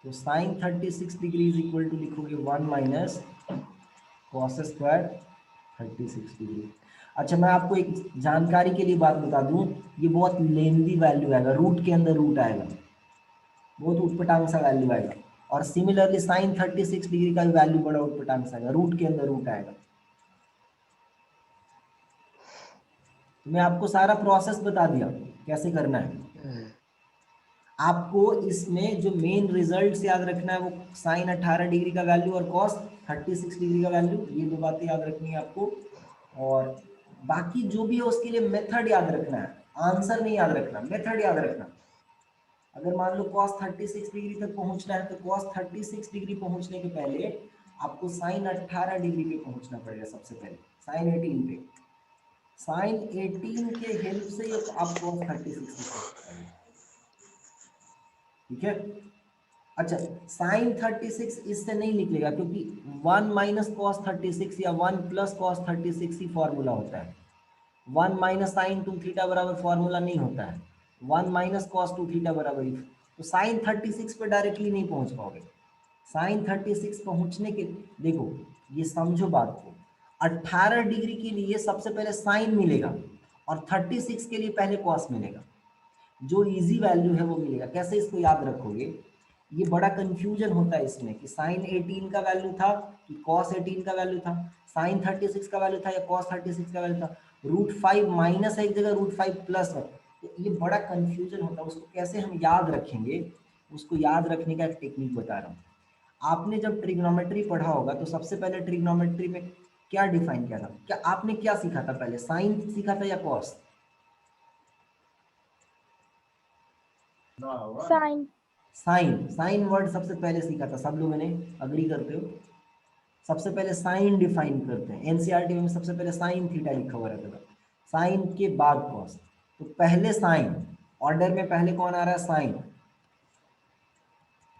तो sine 36 degree is equal to लिखोगे 1 माइनस कॉस स्क्वायर 36 डिग्री। अच्छा, मैं आपको एक जानकारी के लिए बात बता दूं, ये बहुत लेंदी वैल्यू आएगा, रूट के अंदर रूट आएगा, बहुत उटपटांग सा वैल्यू आएगा। और सिमिलरली साइन 36 डिग्री का वैल्यू बड़ा उटपटांग सा आएगा, रूट के अंदर रूट आएगा। तो मैं आपको सारा प्रोसेस बता दिया कैसे करना है। आपको इसमें जो मेन रिजल्ट याद रखना है वो साइन 18 डिग्री का वैल्यू और कॉस 36 डिग्री का वैल्यू, ये दो बातें याद रखनी है आपको। और बाकी जो भी है उसके लिए मेथड याद रखना है, आंसर नहीं याद रखना, मेथड याद रखना। अगर मान लो cos 36 डिग्री तक पहुंचना है तो cos 36 डिग्री पहुंचने के पहले आपको साइन 18 डिग्री पे पहुंचना पड़ेगा। सबसे पहले साइन 18 पे, साइन 18 के हेल्प से आप cos 36 पे पहुंच पाएंगे, ठीक है। अच्छा, साइन 36 इससे नहीं निकलेगा क्योंकि 1 माइनस कॉस 36 या 1 प्लस कॉस 36 ही फॉर्मूला होता है। 1 माइनस साइन 2 थीटा बराबर फॉर्मूला नहीं होता है, 1 माइनस कॉस 2 थीटा बराबर ही। तो साइन 36 पे डायरेक्टली नहीं पहुंच पाओगे। साइन 36 पहुंचने के, देखो ये समझो बात को, 18 डिग्री के लिए सबसे पहले साइन मिलेगा और 36 के लिए पहले कॉस मिलेगा। जो इजी वैल्यू है वो मिलेगा। कैसे इसको याद रखोगे, ये बड़ा कंफ्यूजन होता है इसमें कि साइन 18 का वैल्यू था कि कॉस 18 का वैल्यू था, साइन 36 का वैल्यू था या कॉस 36 का वैल्यू था। रूट 5 माइनस है एक जगह, रूट 5 प्लस है, तो ये बड़ा कंफ्यूजन होता है। उसको कैसे हम याद रखेंगे, उसको याद रखने का एक टेक्निक बता रहा हूँ। आपने जब ट्रिग्नोमेट्री पढ़ा होगा तो सबसे पहले ट्रिग्नोमेट्री में क्या डिफाइन किया था, क्या आपने क्या सीखा था पहले, साइन सीखा था या cos. Sine. Sine, sine word सबसे पहले सीखा था, सब लोगों ने अग्री करते हो। सबसे पहले साइन डिफाइन करते हैं, एनसीईआरटी में सबसे पहले साइन थीटा लिखा हुआ रहता था, साइन के बाद कॉस। तो पहले साइन, ऑर्डर में पहले कौन आ रहा है, साइन,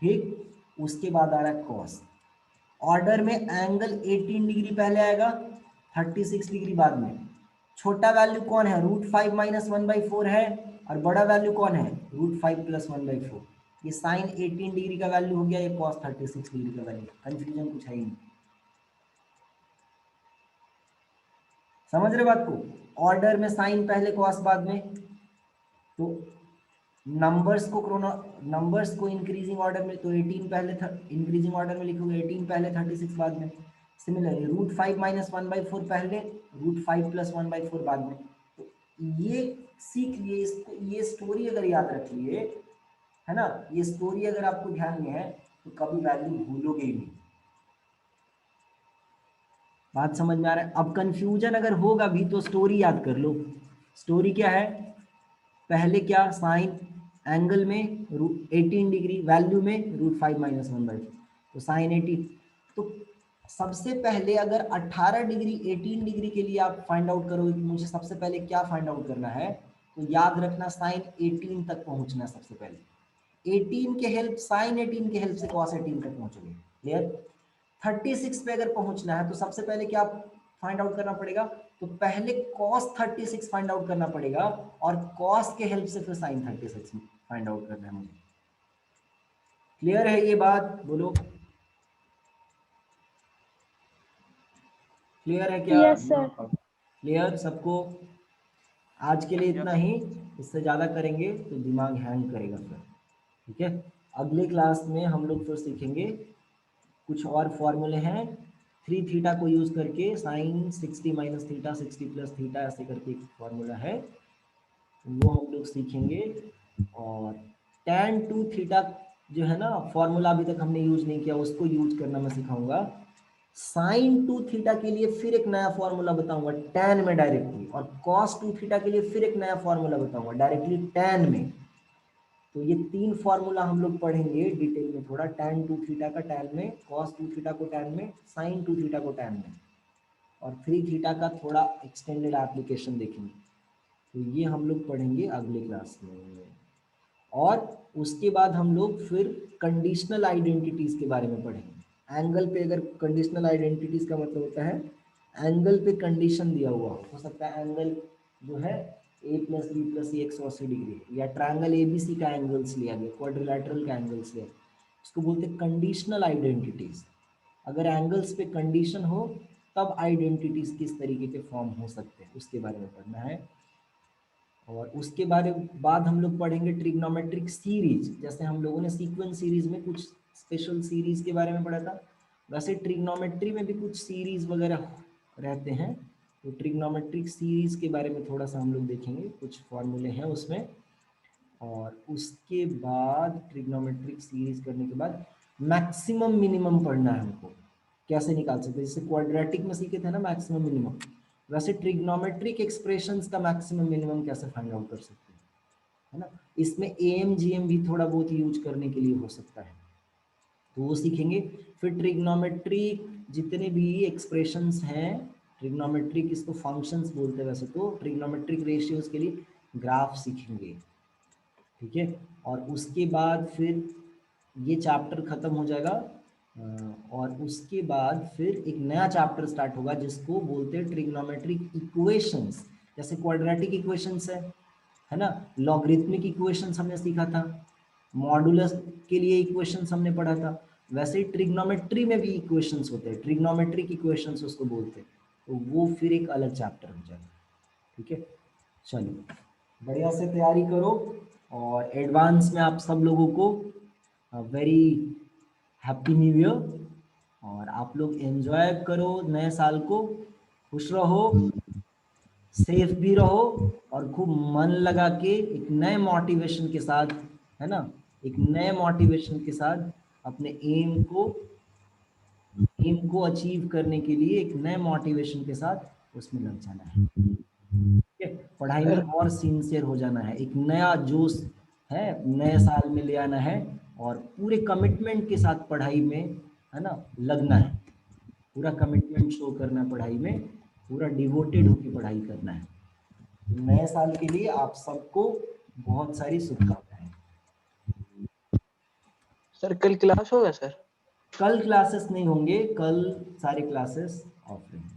ठीक, उसके बाद आ रहा है कॉस। ऑर्डर में एंगल 18 डिग्री पहले आएगा, 36 डिग्री बाद में। छोटा वैल्यू कौन है, रूट 5 माइनस 1/4 है, और बड़ा वैल्यू कौन है, रूट 5 प्लस 1/4। ये साइन 18 डिग्री का वैल्यू हो गया, ये कॉस 36 डिग्री का वैल्यू। कंफ्यूजन कुछ है ही नहीं, समझ रहे बात को। ऑर्डर में साइन पहले कॉस बाद में, तो नंबर्स को इंक्रीजिंग ऑर्डर में, तो 18 पहले इंक्रीजिंग ऑर्डर में लिखोगे, 18 पहले 36 बाद में। सिमिलरली रूट 5 माइनस 1/4 पहले, रूट 5 प्लस 1/4 बाद में। तो ये सीख लिए, इसको ये स्टोरी अगर याद रख लिए है ना, ये स्टोरी अगर आपको ध्यान में है तो कभी वैल्यू भूलोगे ही नहीं। बात समझ में आ रहा है। अब कंफ्यूजन अगर होगा भी तो स्टोरी याद कर लो। स्टोरी क्या है, पहले क्या, साइन एंगल में 18 डिग्री, वैल्यू में रूट 5 माइनस 1/4, तो साइन 18। तो सबसे पहले अगर 18 डिग्री 18 डिग्री के लिए आप फाइंड आउट करोगे कि मुझे सबसे पहले क्या फाइंड आउट करना है, तो याद रखना साइन 18 तक पहुंचना सबसे पहले। 18 के हेल्प, साइन 18 के हेल्प से कॉस 18 तक पहुंचोगे, क्लियर। 36 पे अगर पहुंचना है तो सबसे पहले क्या फाइंड आउट करना पड़ेगा, तो पहले cos 36 फाइंड आउट करना पड़ेगा, और cos के हेल्प से फिर sin 36 फाइंड आउट करना है मुझे। क्लियर है ये बात, बोलो क्लियर है क्या। Yes sir. क्लियर सबको। आज के लिए इतना ही, इससे ज्यादा करेंगे तो दिमाग हैंग करेगा फिर, ठीक है। अगले क्लास में हम लोग फिर सीखेंगे कुछ और फॉर्मूले हैं 3 थीटा को यूज करके sine 60 minus theta 60 plus theta ऐसे करके एक फॉर्मूला है, वो हम लोग सीखेंगे। और tan 2 थीटा जो है ना फॉर्मूला अभी तक हमने यूज नहीं किया, उसको यूज करना मैं सिखाऊंगा। साइन 2 थीटा के लिए फिर एक नया फॉर्मूला बताऊंगा tan में डायरेक्टली, और cos 2 थीटा के लिए फिर एक नया फॉर्मूला बताऊंगा डायरेक्टली tan में। तो ये 3 फॉर्मूला हम लोग पढ़ेंगे डिटेल में थोड़ा, tan 2 थीटा का tan में, cos 2 थीटा को tan में, sin 2 थीटा को tan में, और 3 थीटा का थोड़ा एक्सटेंडेड एप्लीकेशन देखेंगे। तो ये हम लोग पढ़ेंगे अगले क्लास में। और उसके बाद हम लोग फिर कंडीशनल आइडेंटिटीज के बारे में पढ़ेंगे। एंगल पे अगर कंडीशनल आइडेंटिटीज का मतलब होता है एंगल पे कंडीशन दिया हुआ हो सकता है एंगल जो है a plus b plus c 180 degree, या ट्रायंगल ABC का एंगल्स लिया गया, क्वाड्रिलेटरल का एंगल्स लिया, उसको बोलते हैं कंडीशनल आइडेंटिटीज। अगर एंगल्स पे कंडीशन हो तब आइडेंटिटीज किस तरीके के फॉर्म हो सकते हैं उसके बारे में पढ़ना है। और उसके बाद हम लोग पढ़ेंगे ट्रिग्नोमेट्रिक सीरीज। जैसे हम लोगों ने सीक्वेंस सीरीज में कुछ स्पेशल सीरीज के बारे में पढ़ा था, वैसे ट्रिग्नोमेट्री में भी कुछ सीरीज वगैरह रहते हैं। तो ट्रिग्नोमेट्रिक सीरीज के बारे में थोड़ा सा हम लोग देखेंगे, कुछ फॉर्मूले हैं उसमें। और उसके बाद ट्रिग्नोमेट्रिक सीरीज करने के बाद मैक्सिमम मिनिमम पढ़ना है हमको, कैसे निकाल सकते हैं। जैसे क्वाड्रेटिक में सीखे थे ना मैक्सिमम मिनिमम, वैसे ट्रिग्नोमेट्रिक एक्सप्रेशंस का मैक्सिमम मिनिमम कैसे फाइंड आउट कर सकते हैं, है ना। इसमें AM GM भी थोड़ा बहुत यूज करने के लिए हो सकता है, तो वो सीखेंगे। फिर ट्रिग्नोमेट्रिक जितने भी एक्सप्रेशंस हैं, ट्रिग्नोमेट्रिक इसको फंक्शंस बोलते हैं वैसे तो, ट्रिग्नोमेट्रिक रेशियोज के लिए ग्राफ सीखेंगे, ठीक है। और उसके बाद फिर ये चैप्टर खत्म हो जाएगा, और उसके बाद फिर एक नया चैप्टर स्टार्ट होगा जिसको बोलते हैं ट्रिग्नोमेट्रिक इक्वेशंस। जैसे क्वाड्रेटिक इक्वेशंस है ना, लॉगरिथमिक इक्वेशंस हमने सीखा था, मॉडुलस के लिए इक्वेशंस हमने पढ़ा था, वैसे ही ट्रिग्नोमेट्री में भी इक्वेशंस होते हैं, ट्रिग्नोमेट्रिक इक्वेशंस उसको बोलते हैं। तो वो फिर एक अलग चैप्टर हो जाएगा, ठीक है। चलिए बढ़िया से तैयारी करो, और एडवांस में आप सब लोगों को वेरी हैप्पी न्यू ईयर, और आप लोग एंजॉय करो नए साल को, खुश रहो, सेफ भी रहो, और खूब मन लगा के एक नए मोटिवेशन के साथ, है ना, एक नए मोटिवेशन के साथ अपने एम को अचीव करने के लिए एक नए मोटिवेशन के साथ उसमें लग जाना है, ठीक है। पढ़ाई में और सिंसियर हो जाना है, एक नया जोश है नए साल में ले आना है, और पूरे कमिटमेंट के साथ पढ़ाई में, है ना, लगना है, पूरा कमिटमेंट शो करना है पढ़ाई में, पूरा डिवोटेड होकर पढ़ाई करना है। नए साल के लिए आप सबको बहुत सारी शुभकामनाएं। सर कल क्लास होगा सर? कल क्लासेस नहीं होंगे, कल सारे क्लासेस ऑफ रहेंगे।